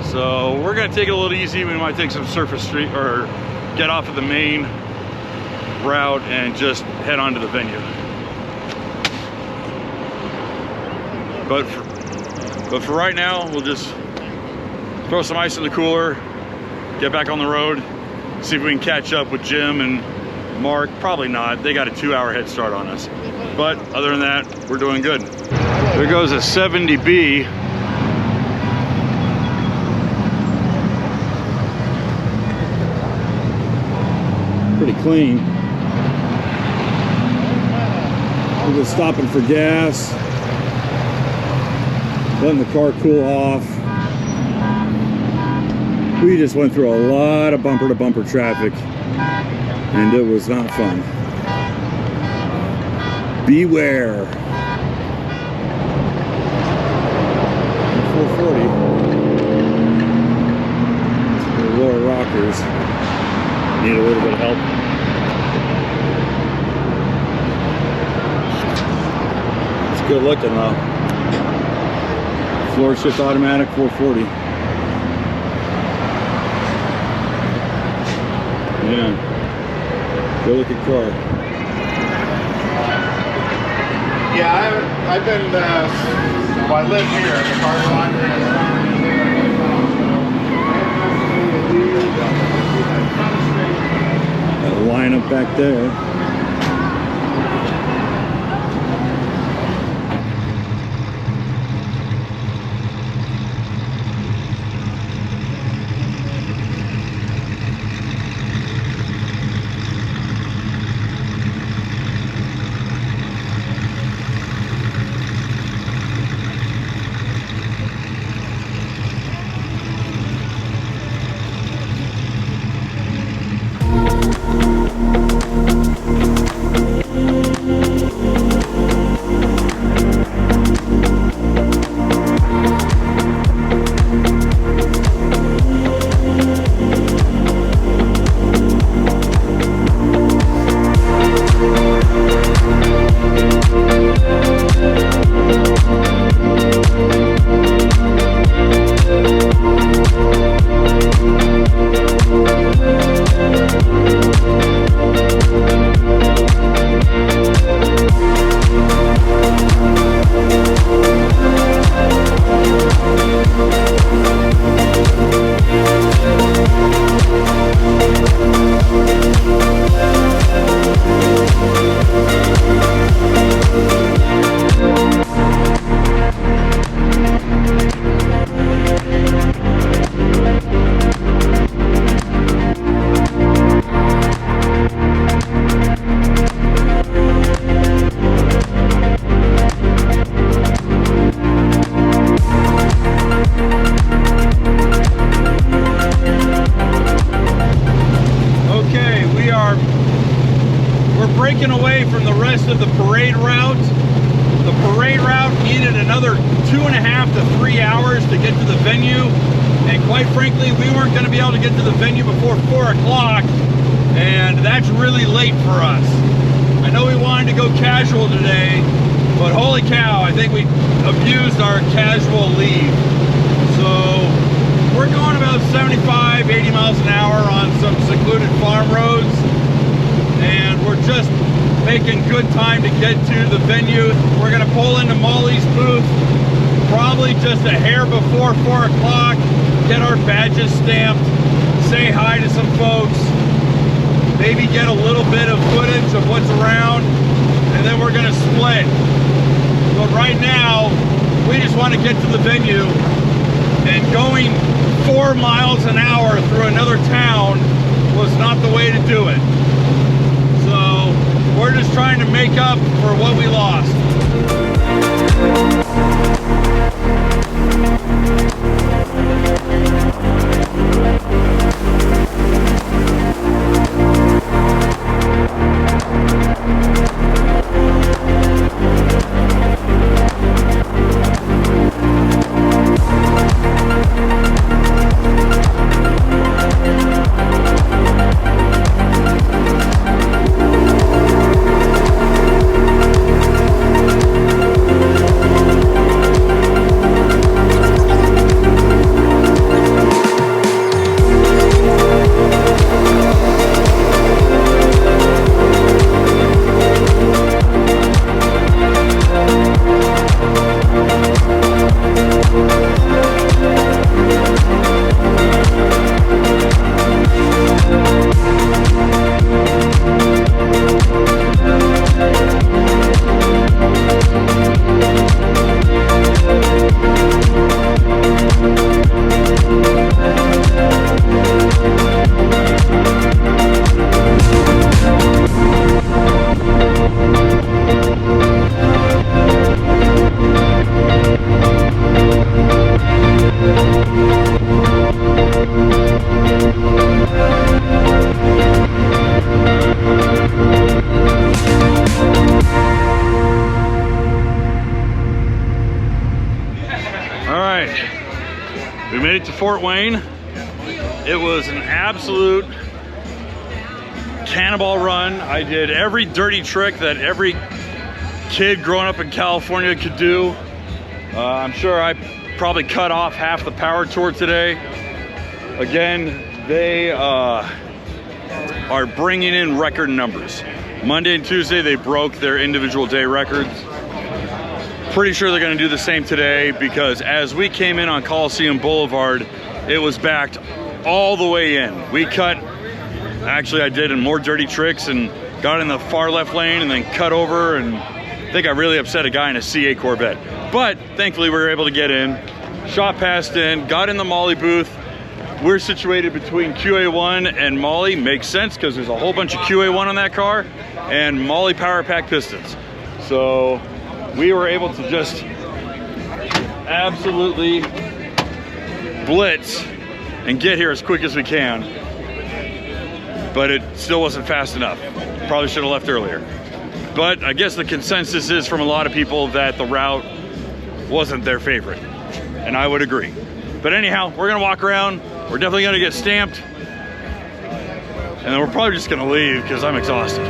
So we're gonna take it a little easy. We might take some surface street or get off of the main route and just head on to the venue. But for right now, we'll just throw some ice in the cooler, get back on the road, see if we can catch up with Jim and Mark. Probably not. They got a 2-hour head start on us. But other than that, we're doing good. There goes a 70B. Pretty clean. We're just stopping for gas, letting the car cool off. We just went through a lot of bumper-to-bumper traffic, and it was not fun. Beware. 440. The lower rockers need a little bit of help. It's good looking though. Floor shift automatic 440. Yeah. Good looking car. Yeah, I've been, well, I live here in the car lot. Got a lineup back there. breaking away from the rest of the parade route. The parade route needed another 2.5 to 3 hours to get to the venue. And quite frankly, we weren't going to be able to get to the venue before 4 o'clock. And that's really late for us. I know we wanted to go casual today, but holy cow, I think we abused our casual leave. So we're going about 75, 80 miles an hour on some secluded farm roads. And we're just making good time to get to the venue. We're gonna pull into MAHLE's booth probably just a hair before 4 o'clock, get our badges stamped, say hi to some folks, maybe get a little bit of footage of what's around, and then we're gonna split. But right now, we just want to get to the venue, and going 4 miles an hour through another town was not the way to do it. So we're just trying to make up for what we lost. We made it to Fort Wayne. It was an absolute cannonball run. I did every dirty trick that every kid growing up in California could do. I'm sure I probably cut off half the power tour today. Again, they are bringing in record numbers. Monday and Tuesday, they broke their individual day records. Pretty sure they're going to do the same today, because as we came in on Coliseum Boulevard, it was backed all the way in. We cut, actually I did more dirty tricks and got in the far left lane and then cut over, and I think I really upset a guy in a C8 Corvette. But thankfully we were able to get in, shot past in, got in the MAHLE booth. We're situated between QA1 and MAHLE. Makes sense because there's a whole bunch of QA1 on that car and MAHLE Power Pack pistons. So we were able to just absolutely blitz and get here as quick as we can. But it still wasn't fast enough. Probably should have left earlier. But I guess the consensus is from a lot of people that the route wasn't their favorite. And I would agree. But anyhow, we're gonna walk around. We're definitely gonna get stamped. And then we're probably just gonna leave because I'm exhausted.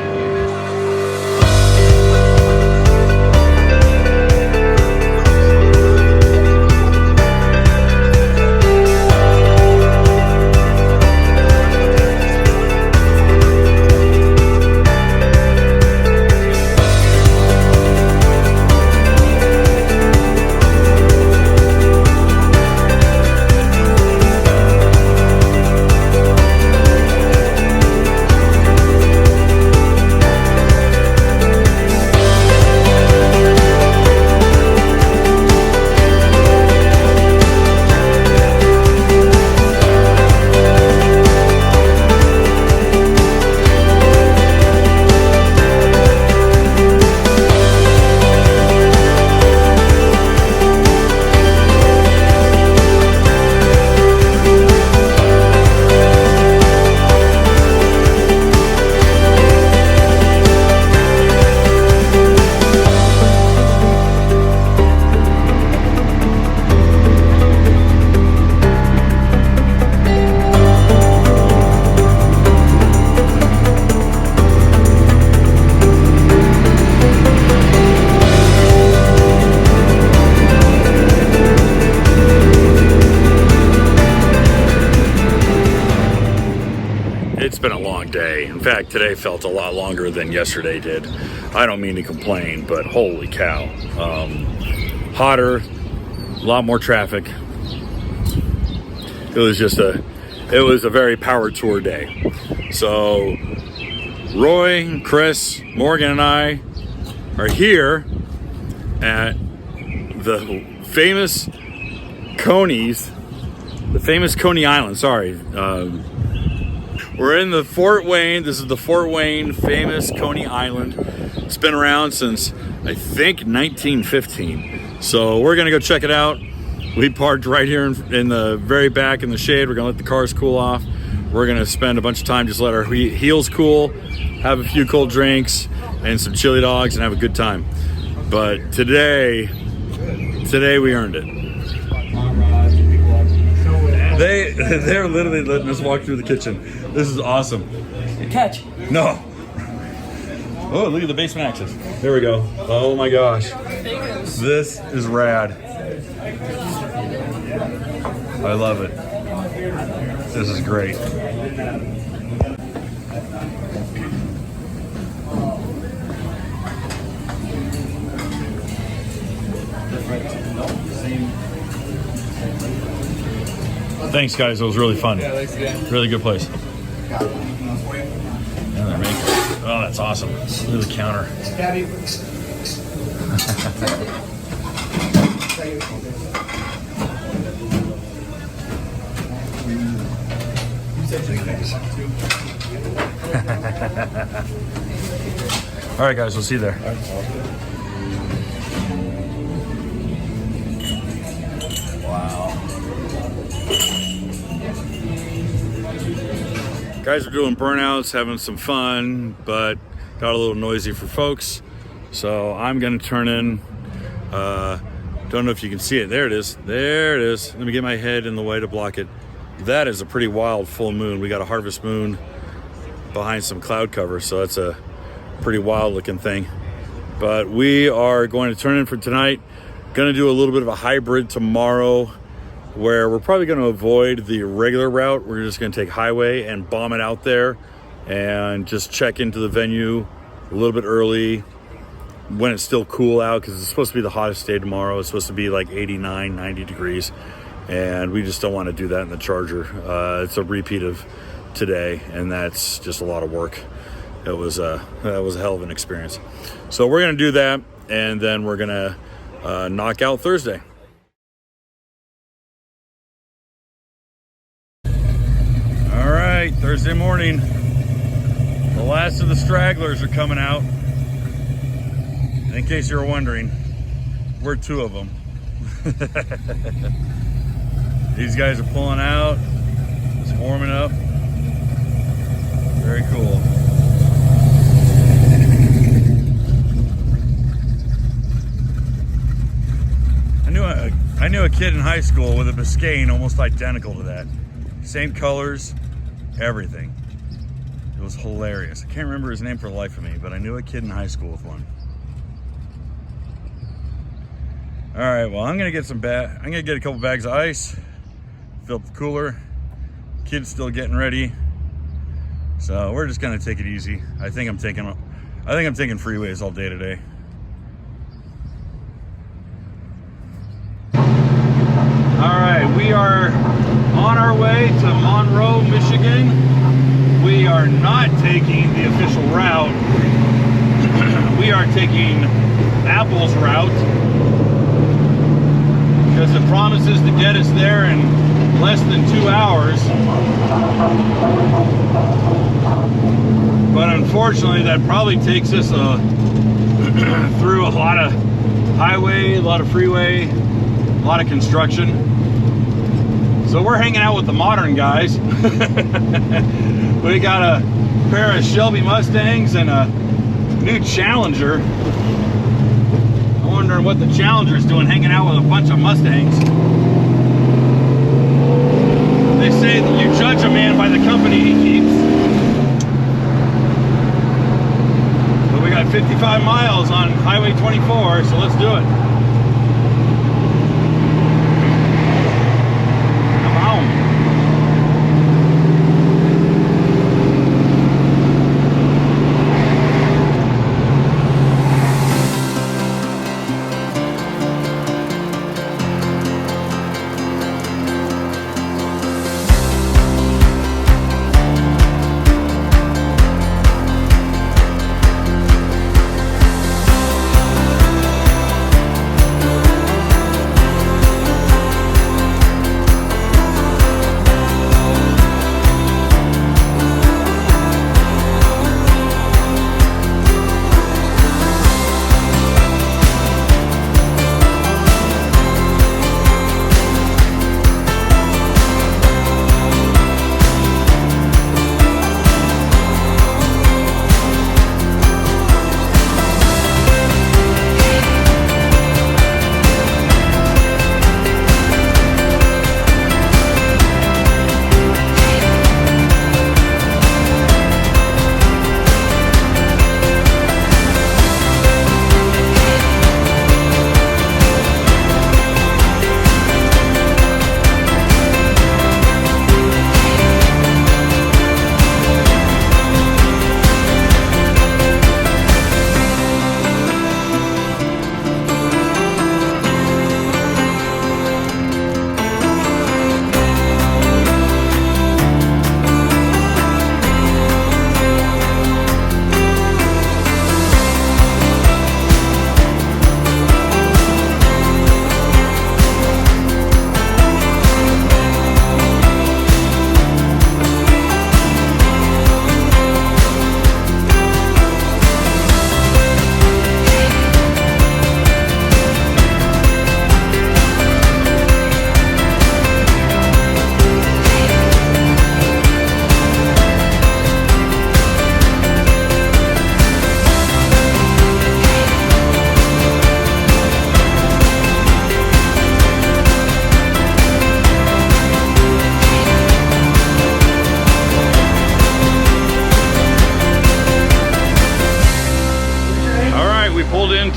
It's been a long day. In fact, today felt a lot longer than yesterday did. I don't mean to complain, but holy cow. Hotter, a lot more traffic. It was just a very power tour day. So Roy, Chris, Morgan, and I are here at the famous Coney Island. Sorry. We're in the Fort Wayne. This is the Fort Wayne famous Coney Island. It's been around since, I think, 1915. So we're gonna go check it out. We parked right here in the very back in the shade. We're gonna let the cars cool off. We're gonna spend a bunch of time just let our heels cool, have a few cold drinks and some chili dogs and have a good time. But today we earned it. They're literally letting us walk through the kitchen. This is awesome. Catch. No. Oh, look at the basement access. There we go. Oh my gosh. This is rad. I love it. This is great. Thanks, guys. It was really fun. Yeah, thanks again. Really good place. Yeah, they're making it. Oh, that's awesome. Look at the counter. All right, guys. We'll see you there. Guys are doing burnouts, having some fun, but got a little noisy for folks. So I'm gonna turn in, don't know if you can see it. There it is, there it is. Let me get my head in the way to block it. That is a pretty wild full moon. We got a harvest moon behind some cloud cover, so that's a pretty wild looking thing. But we are going to turn in for tonight. Gonna do a little bit of a hybrid tomorrow, where we're probably going to avoid the regular route. We're just going to take highway and bomb it out there and just check into the venue a little bit early when it's still cool out, because it's supposed to be the hottest day tomorrow. It's supposed to be like 89, 90 degrees, and we just don't want to do that in the Charger. It's a repeat of today, and that's just a lot of work. That was a hell of an experience. So we're going to do that, and then we're going to knock out Thursday. All right, Thursday morning, the last of the stragglers are coming out. In case you were wondering, we're two of them. These guys are pulling out, it's warming up. Very cool. I knew a kid in high school with a Biscayne almost identical to that. Same colors, everything. It was hilarious. I can't remember his name for the life of me, but I knew a kid in high school with one. All right, well, I'm gonna get a couple bags of ice, fill up the cooler. Kid's still getting ready, so we're just gonna take it easy. I think I'm taking freeways all day today. All right, we are on our way to Monroe, Michigan. We are not taking the official route. We are taking Apple's route, because it promises to get us there in less than 2 hours. But unfortunately, that probably takes us through a lot of highway, a lot of freeway, a lot of construction. So we're hanging out with the modern guys. We got a pair of Shelby Mustangs and a new Challenger. I'm wondering what the Challenger's doing hanging out with a bunch of Mustangs. They say that you judge a man by the company he keeps. But we got 55 miles on Highway 24, so let's do it.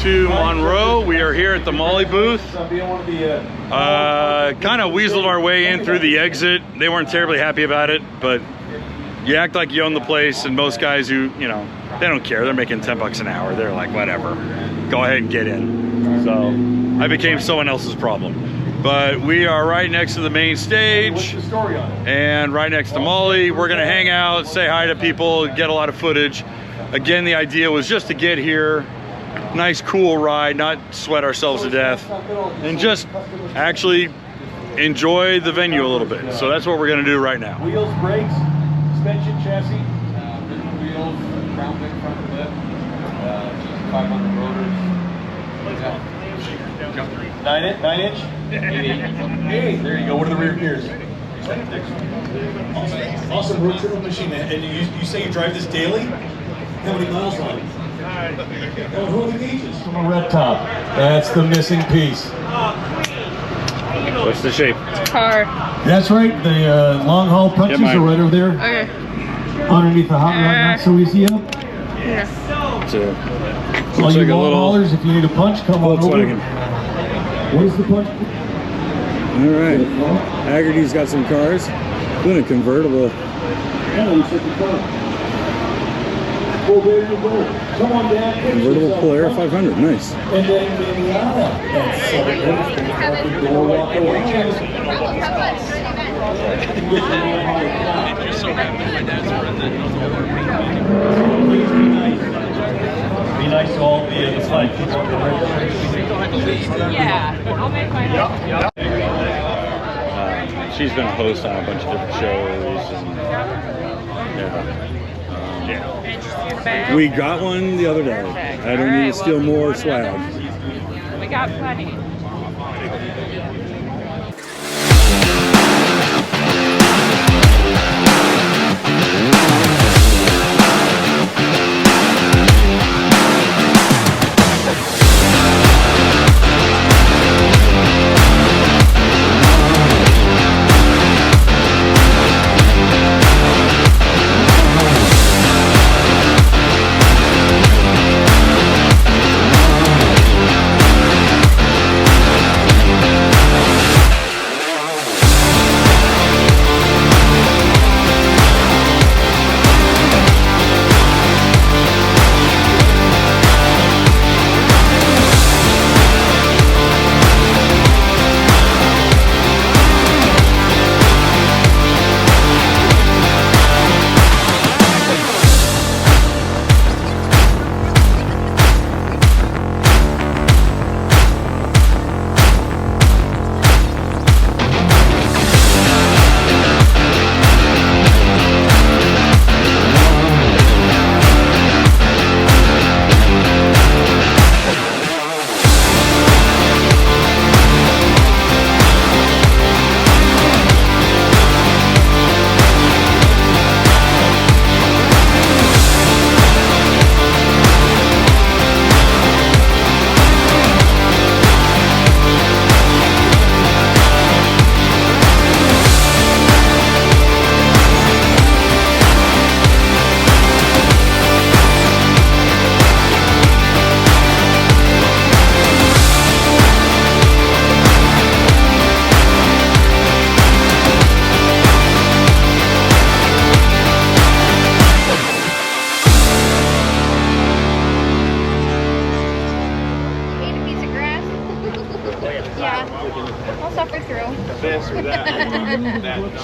to Monroe. We are here at the MAHLE booth. Kind of weaseled our way in through the exit. They weren't terribly happy about it, but you act like you own the place, and most guys who, you know, they don't care. They're making 10 bucks an hour. They're like, whatever, go ahead and get in. So I became someone else's problem. But we are right next to the main stage and right next to MAHLE. We're gonna hang out, say hi to people, get a lot of footage. Again, the idea was just to get here, nice cool ride, not sweat ourselves to death, and just actually enjoy the venue a little bit. So that's what we're gonna do right now. Wheels, brakes, suspension, chassis. Wheels, crown big front lip, 500 rotors. 9 inch? 8. There you go. What are the rear gears? Awesome road trip machine. And you say you drive this daily? How many miles on it? Oh, who are the gauges? From a red top. That's the missing piece. What's the shape? Car. That's right. The long haul punches are right over there. Okay. Underneath the hot rod, not so easy up. Yeah. So all you long haulers, if you need a punch, come on over. What is the punch? All right. Haggerty's got some cars. Doing a convertible. Yeah, you took the car. Go, baby, go. Come on down. Convertible Polaire 500. Nice. And then Indiana. That's Norwalk. Be nice to all the flag people. Yeah. I'll make mine. She's been a host on a bunch of different shows. And, We got one the other day. I don't need to steal more swag. We got plenty.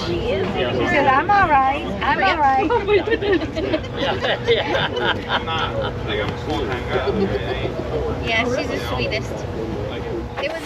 She said, I'm all right. I'm all right. Oh my goodness. Yeah, she's the sweetest. It was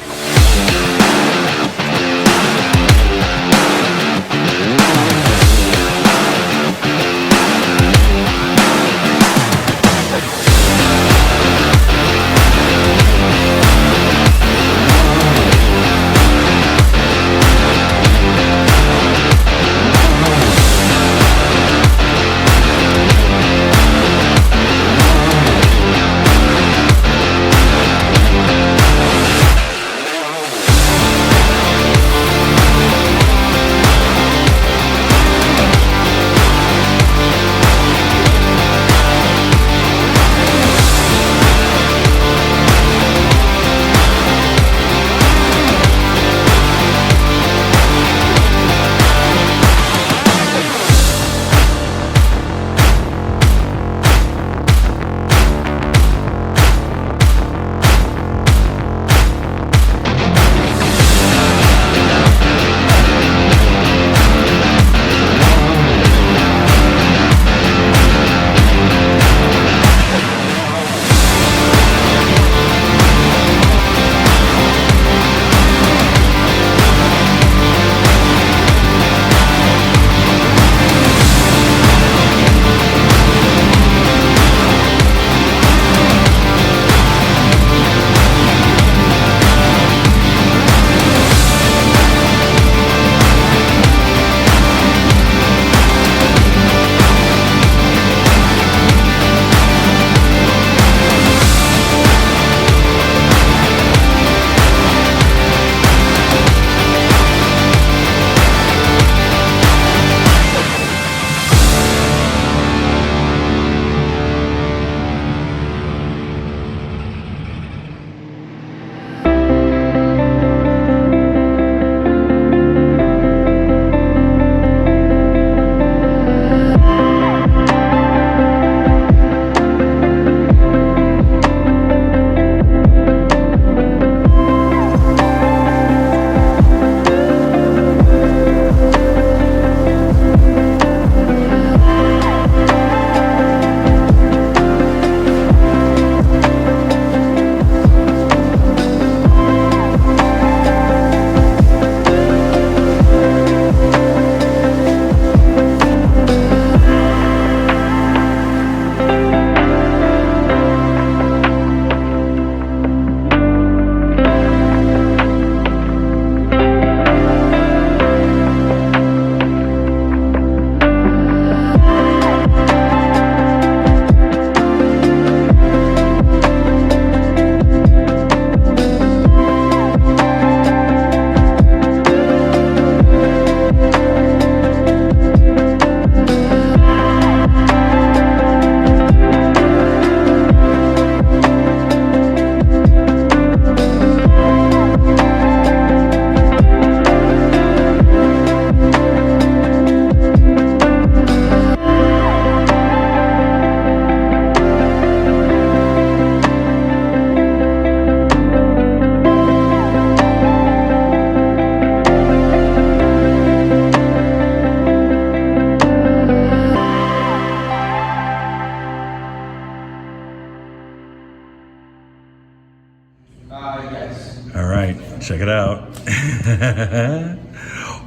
Yes. All right, check it out.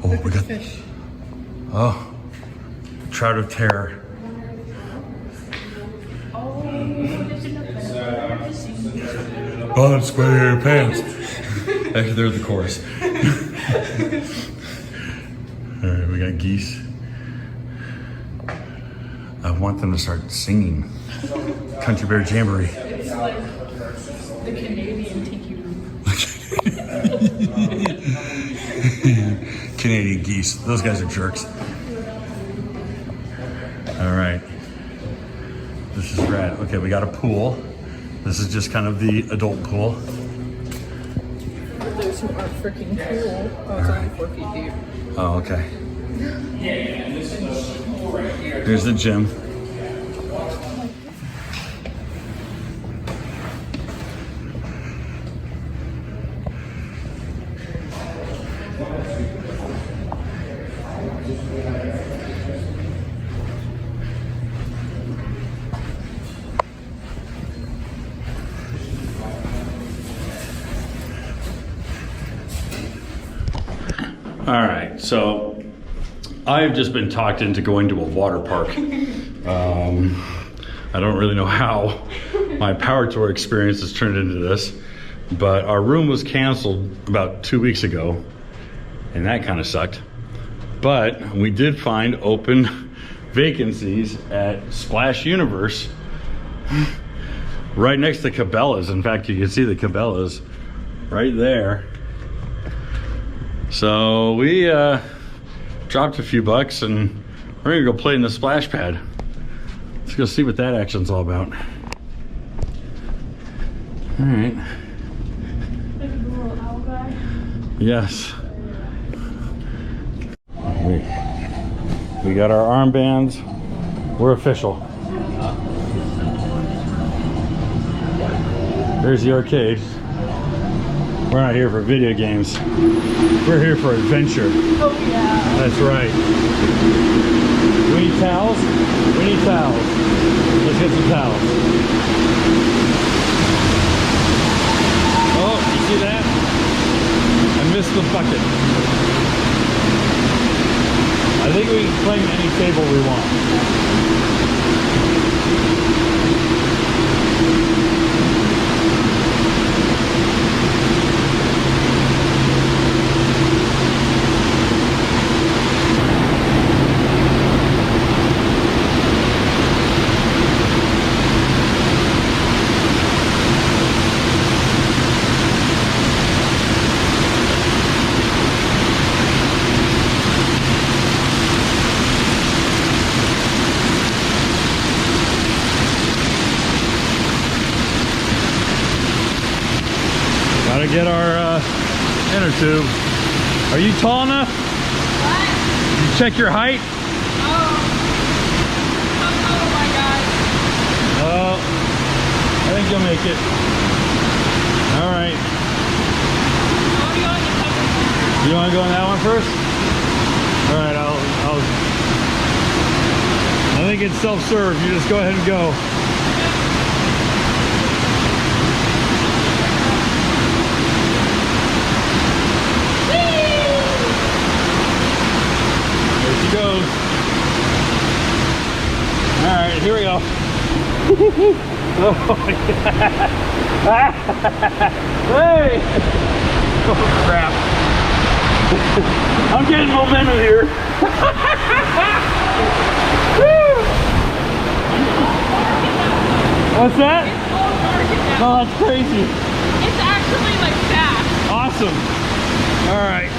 Oh, we got fish. Oh, trout of terror. Oh, that's square your pants. Actually, they're the chorus. All right, we got geese. I want them to start singing. Country Bear Jamboree. It's like the Canadian tiki room. Canadian geese. Those guys are jerks. All right. This is rad. Okay, we got a pool. This is just kind of the adult pool. For those who aren't freaking cool, oh, it's only 4 feet deep. Oh, okay. Here's the gym. All right, so I've just been talked into going to a water park. I don't really know how my power tour experience has turned into this, but our room was canceled about 2 weeks ago, and that kind of sucked. But we did find open vacancies at Splash Universe right next to Cabela's. In fact, you can see the Cabela's right there. So we dropped a few bucks and we're gonna go play in the splash pad. Let's go see what that action's all about. All right. Like a little owl guy. Yes. We got our armbands. We're official. There's the arcade. We're not here for video games. We're here for adventure. Oh yeah. That's right. We need towels? We need towels. Let's get some towels. Oh, you see that? I missed the bucket. I think we can claim any table we want. Gotta get our inner tube. Are you tall enough? What? You check your height? Oh. Oh my God. Oh, I think you'll make it. All right. You want to go on that one first? All right, I think it's self-serve. You just go ahead and go. There she goes. All right, here we go. Oh my God. Hey! Oh crap. I'm getting momentum here. What's that? Oh, that's crazy. It's actually like fast. Awesome. All right.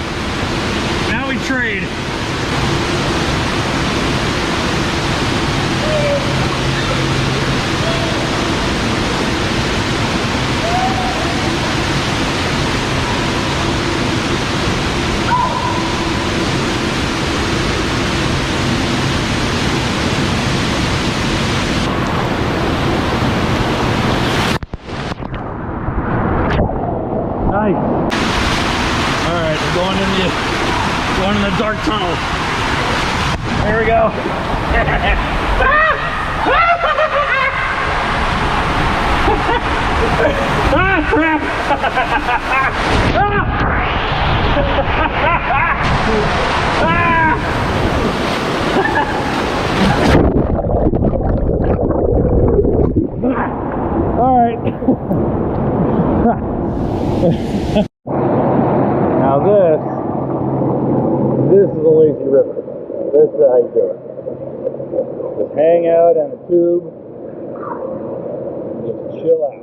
Now we trade. Nice. All right, we're going in the dark tunnel. There we go. Ah, crap! All right. Now this is a lazy river. This is how you do it. Just hang out in a tube. Just chill out.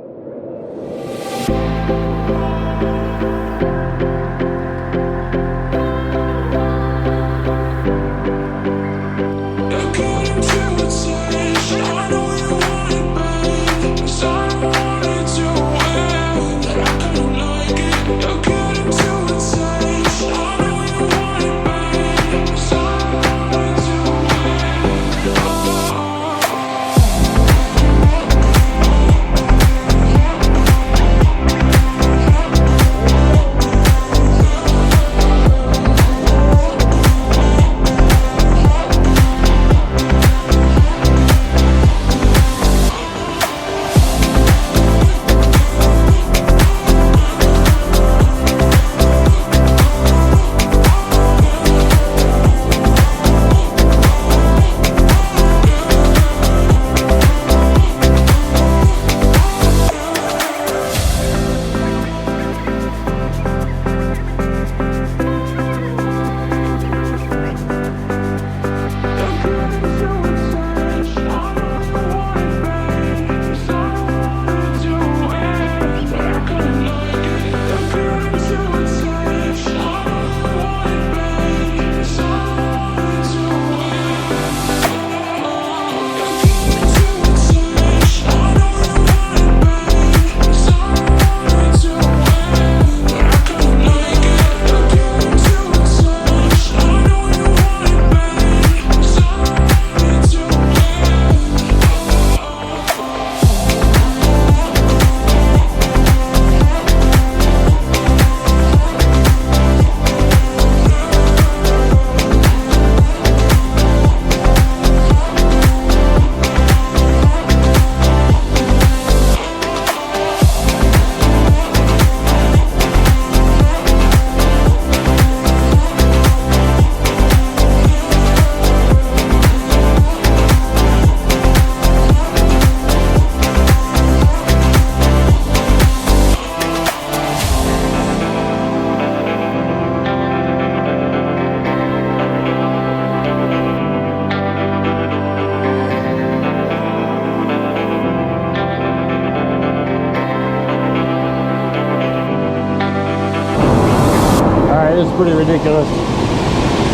It's pretty ridiculous,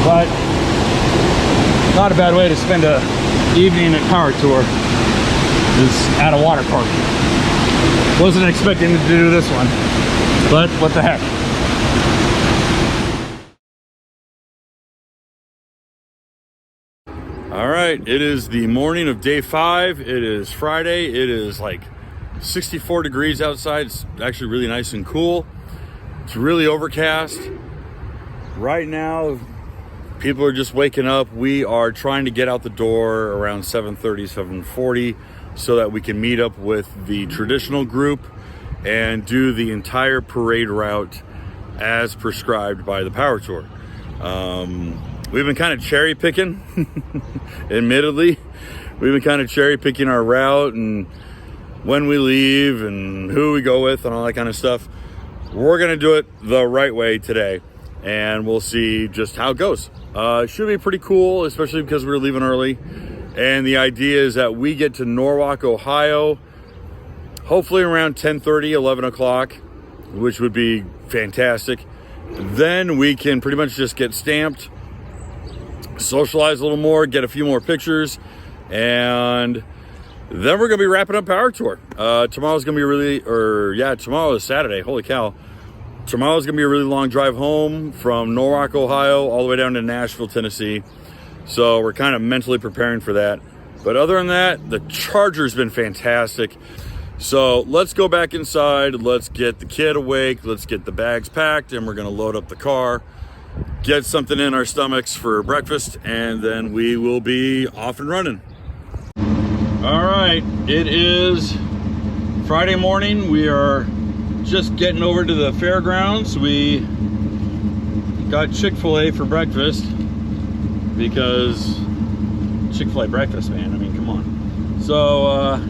but not a bad way to spend a evening at Power Tour is at a water park. Wasn't expecting to do this one, but what the heck. All right, it is the morning of day 5. It is Friday. It is like 64 degrees outside. It's actually really nice and cool. It's really overcast. Right now, people are just waking up. We are trying to get out the door around 7:30, 7:40 so that we can meet up with the traditional group and do the entire parade route as prescribed by the Power Tour. We've been kind of cherry picking, admittedly. We've been kind of cherry picking our route and when we leave and who we go with and all that kind of stuff. We're gonna do it the right way today, and we'll see just how it goes. It should be pretty cool, especially because we're leaving early. And the idea is that we get to Norwalk, Ohio, hopefully around 10:30, 11 o'clock, which would be fantastic. Then we can pretty much just get stamped, socialize a little more, get a few more pictures, and then we're gonna be wrapping up Power Tour. Tomorrow's gonna be tomorrow is Saturday, holy cow. Tomorrow's gonna be a really long drive home from Norwalk, Ohio, all the way down to Nashville, Tennessee. So we're kind of mentally preparing for that. But other than that, the charger's been fantastic. So let's go back inside, let's get the kid awake, let's get the bags packed, and we're gonna load up the car, get something in our stomachs for breakfast, and then we will be off and running. All right, it is Friday morning, we are just getting over to the fairgrounds. We got Chick-fil-A for breakfast because Chick-fil-A breakfast, man. I mean, come on. So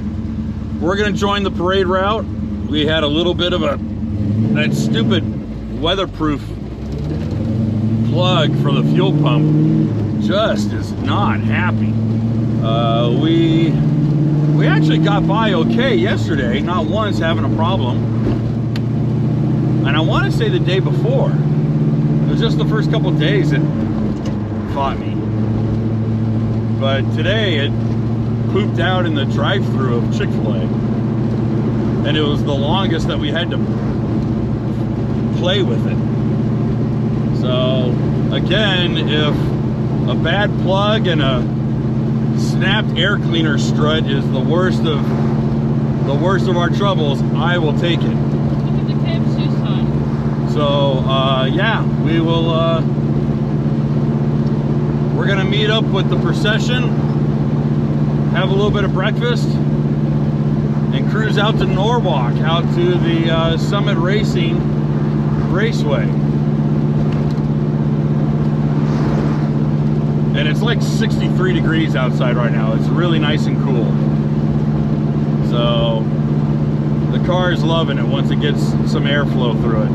we're gonna join the parade route. We had a little bit of that stupid weatherproof plug for the fuel pump just is not happy. We actually got by okay yesterday, not once having a problem. And I want to say the day before. It was just the first couple days that caught me. But today it pooped out in the drive-thru of Chick-fil-A. And it was the longest that we had to play with it. So again, if a bad plug and a snapped air cleaner strut is the worst of our troubles, I will take it. Look at the Cavs shoe sign. So yeah, we will we're gonna meet up with the procession, have a little bit of breakfast, and cruise out to Norwalk, out to the Summit Racing Raceway. And it's like 63 degrees outside right now. It's really nice and cool. So the car is loving it once it gets some airflow through it.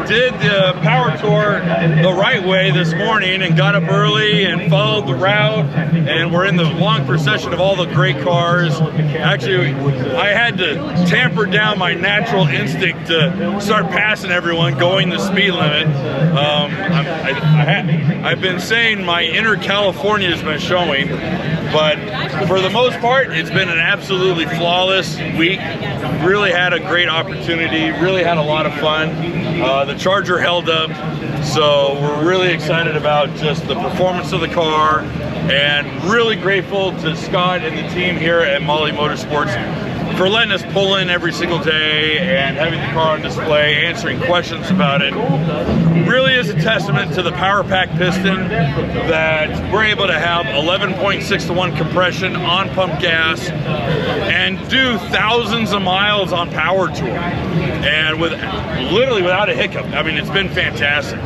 Did the power tour the right way this morning and got up early and followed the route, and we're in the long procession of all the great cars. Actually, I had to tamper down my natural instinct to start passing everyone going the speed limit. I've been saying my inner California has been showing, but for the most part, it's been an absolutely flawless week. Really had a great opportunity, really had a lot of fun. The Charger held up, so we're really excited about just the performance of the car, and really grateful to Scott and the team here at MAHLE Motorsports for letting us pull in every single day and having the car on display, answering questions about it. Really is a testament to the power pack piston that we're able to have 11.6 to 1 compression on pump gas and do thousands of miles on power tour, and with literally without a hiccup. I mean, it's been fantastic.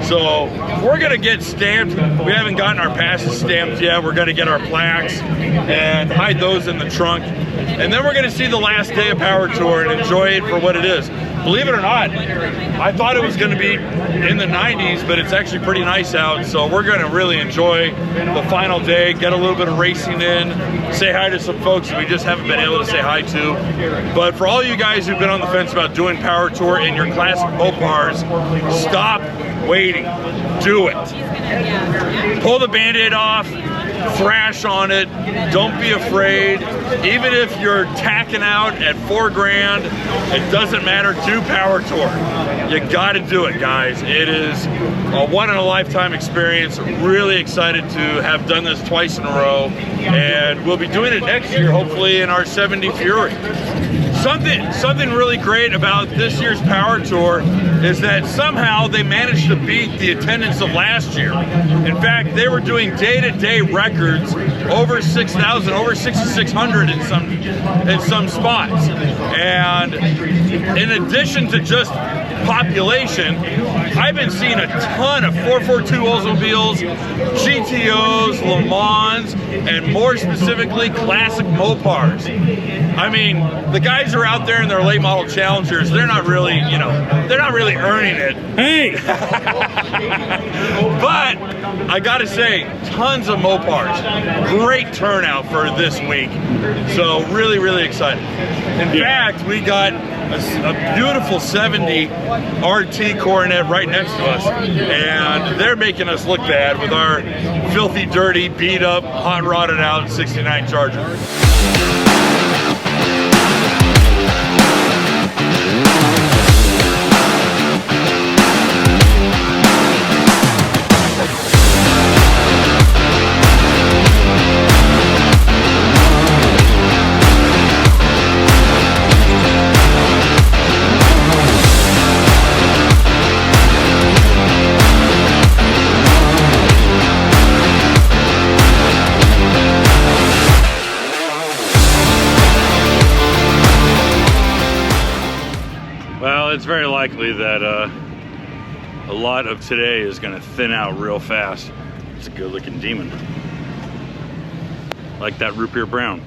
So we're gonna get stamped. We haven't gotten our passes stamped yet. We're gonna get our plaques and hide those in the trunk. And then we're gonna see the last day of Power Tour and enjoy it for what it is. Believe it or not, I thought it was gonna be in the 90s, but it's actually pretty nice out. So we're gonna really enjoy the final day, get a little bit of racing in, say hi to some folks that we just haven't been able to say hi to. But for all you guys who've been on the fence about doing Power Tour in your classic Mopars, stop waiting, do it. Pull the Band-Aid off, thrash on it, don't be afraid. Even if you're tacking out at $4 grand, it doesn't matter, do Power Tour. You gotta do it, guys. It is a one-in-a-lifetime experience. Really excited to have done this twice in a row, and we'll be doing it next year, hopefully in our 70 Fury. Something really great about this year's Power Tour is that somehow they managed to beat the attendance of last year. In fact, they were doing day-to-day records over 6,000, over 6,600 in some spots. And in addition to just population, I've been seeing a ton of 442 Oldsmobiles, GTOs, Le Mans, and more specifically, classic Mopars. I mean, the guys are out there in their late model Challengers. They're not really, you know, they're not really earning it. Hey! But I gotta say, tons of Mopars. Great turnout for this week. So really, really excited. In fact, we got a beautiful 70 RT Coronet right next to us, and they're making us look bad with our filthy, dirty, beat up, hot rodded out 69 Charger. It's very likely that a lot of today is going to thin out real fast. It's a good looking demon. Like that root beer brown.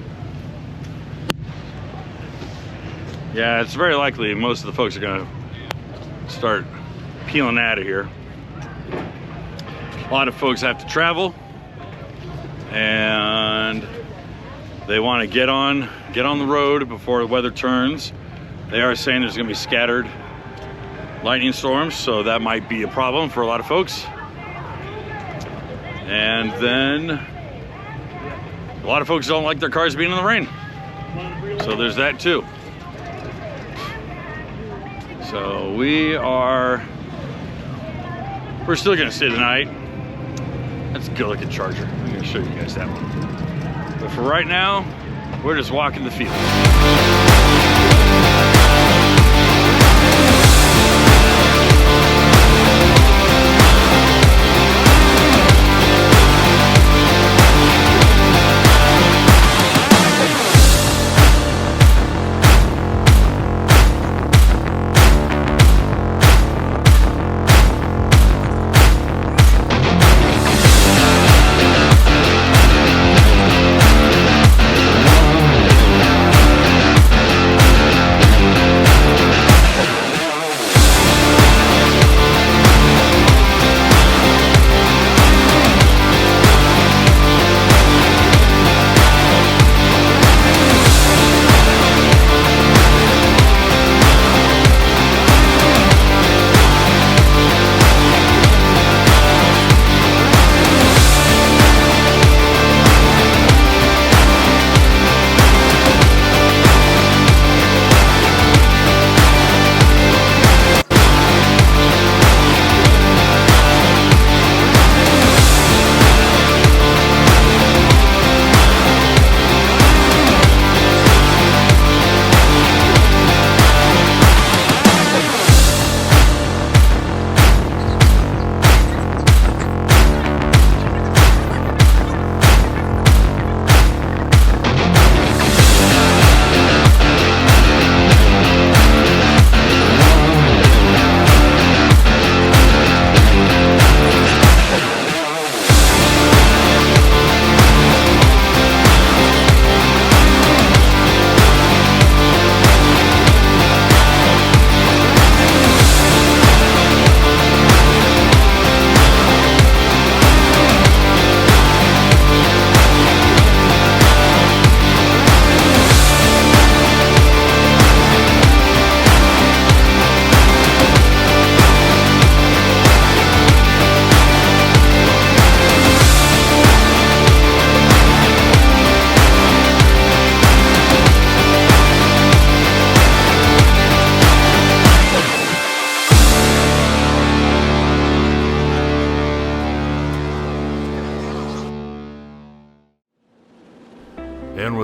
Yeah, it's very likely most of the folks are going to start peeling out of here. A lot of folks have to travel, and they want to get on the road before the weather turns. They are saying there's going to be scattered lightning storms, so that might be a problem for a lot of folks. And then a lot of folks don't like their cars being in the rain, so there's that too. So we're still going to stay tonight. That's a good looking Charger. I'm going to show you guys that one. But for right now, we're just walking the field.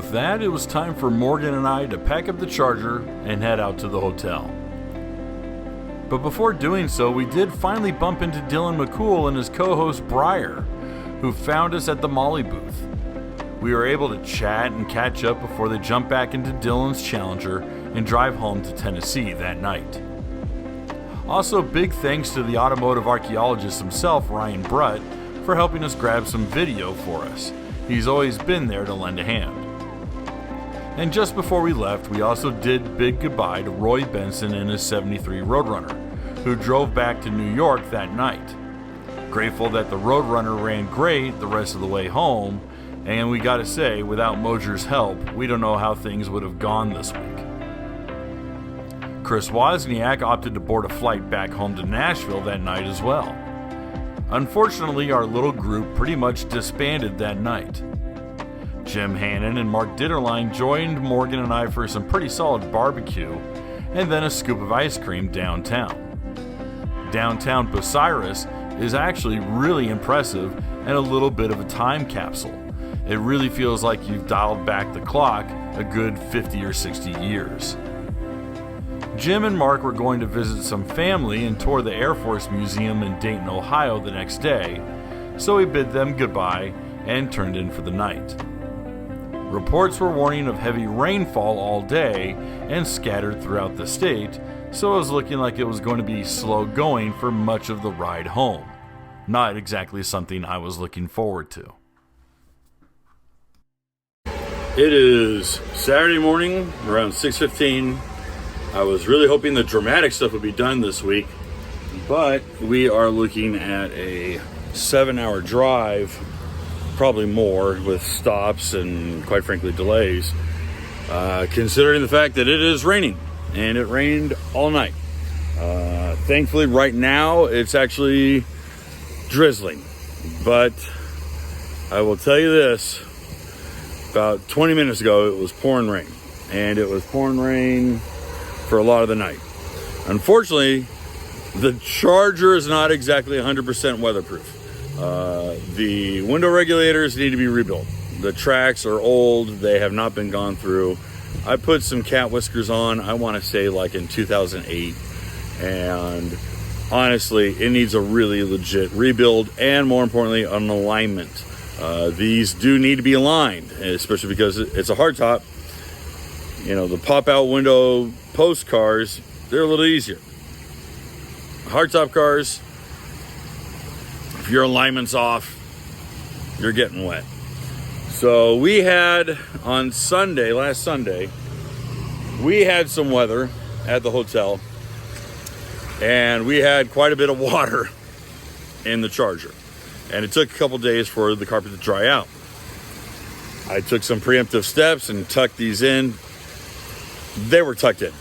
with that, it was time for Morgan and I to pack up the Charger and head out to the hotel. But before doing so, we did finally bump into Dylan McCool and his co-host Briar, who found us at the MAHLE booth. We were able to chat and catch up before they jumped back into Dylan's Challenger and drive home to Tennessee that night. Also, big thanks to the automotive archaeologist himself, Ryan Brutt, for helping us grab some video for us. He's always been there to lend a hand. And just before we left, we also did bid goodbye to Roy Benson and his 73 Roadrunner, who drove back to New York that night. Grateful that the Roadrunner ran great the rest of the way home, and we gotta say, without Moser's help, we don't know how things would have gone this week. Chris Wozniak opted to board a flight back home to Nashville that night as well. Unfortunately, our little group pretty much disbanded that night. Jim Hannon and Mark Ditterline joined Morgan and I for some pretty solid barbecue and then a scoop of ice cream downtown. Downtown Bucyrus is actually really impressive and a little bit of a time capsule. It really feels like you've dialed back the clock a good 50 or 60 years. Jim and Mark were going to visit some family and tour the Air Force Museum in Dayton, Ohio the next day, so we bid them goodbye and turned in for the night. Reports were warning of heavy rainfall all day and scattered throughout the state, so it was looking like it was going to be slow going for much of the ride home. Not exactly something I was looking forward to. It is Saturday morning around 6:15. I was really hoping the dramatic stuff would be done this week, but we are looking at a 7-hour drive, probably more, with stops and quite frankly delays, considering the fact that it is raining, and it rained all night. Thankfully right now it's actually drizzling, but I will tell you this, about 20 minutes ago it was pouring rain, and it was pouring rain for a lot of the night. Unfortunately, the Charger is not exactly 100% weatherproof. The window regulators need to be rebuilt. The tracks are old, they have not been gone through. I put some cat whiskers on, I want to say like in 2008, and honestly, it needs a really legit rebuild and, more importantly, an alignment. These do need to be aligned, especially because it's a hardtop. You know, the pop-out window post cars, they're a little easier. Hardtop cars, if your alignment's off, you're getting wet. So we had on Sunday, last Sunday, we had some weather at the hotel, and we had quite a bit of water in the Charger. And it took a couple days for the carpet to dry out. I took some preemptive steps and tucked these in. They were tucked in.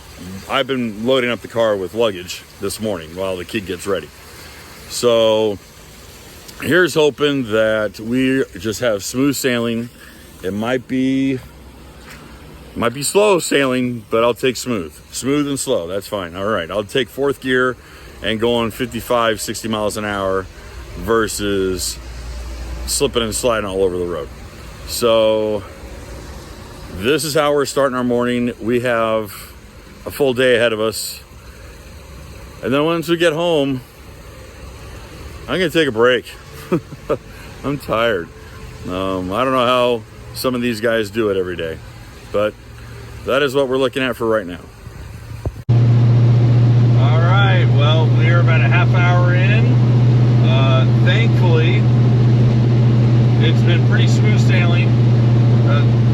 I've been loading up the car with luggage this morning while the kid gets ready. So here's hoping that we just have smooth sailing. It might be slow sailing, but I'll take smooth and slow. That's fine. All right, I'll take fourth gear and going 55, 60 miles an hour versus slipping and sliding all over the road. So this is how we're starting our morning. We have a full day ahead of us. And then once we get home, I'm going to take a break. I'm tired. I don't know how some of these guys do it every day, but that is what we're looking at for right now. All right, well, we're about a half hour in. Thankfully, it's been pretty smooth sailing,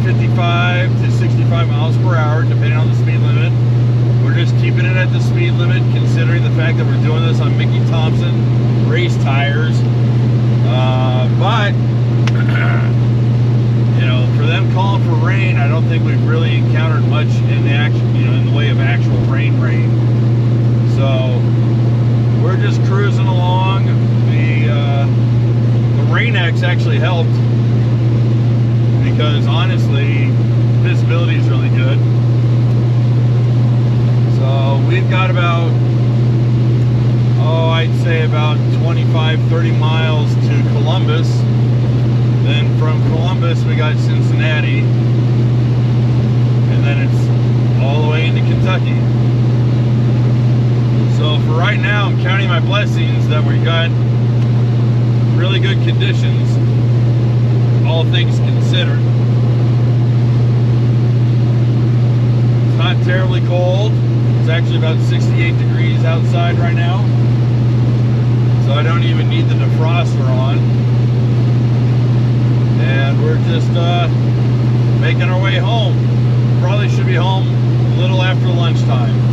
55 to 65 miles per hour, depending on the speed limit. We're just keeping it at the speed limit, considering the fact that we're doing this on Mickey Thompson race tires. But you know, for them calling for rain, I don't think we've really encountered much in the in the way of actual rain. So we're just cruising along. The Rain-X actually helped because honestly, visibility is really good. So we've got about, I'd say about 25-30 miles to Columbus. Then from Columbus we got Cincinnati, got really good conditions, all things considered. It's not terribly cold. It's actually about 68 degrees outside right now, so I don't even need the defroster on. And we're just making our way home. Probably should be home a little after lunchtime.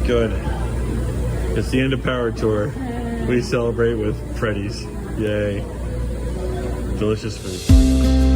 Good. It's the end of Power Tour. We celebrate with Freddy's. Yay. Delicious food.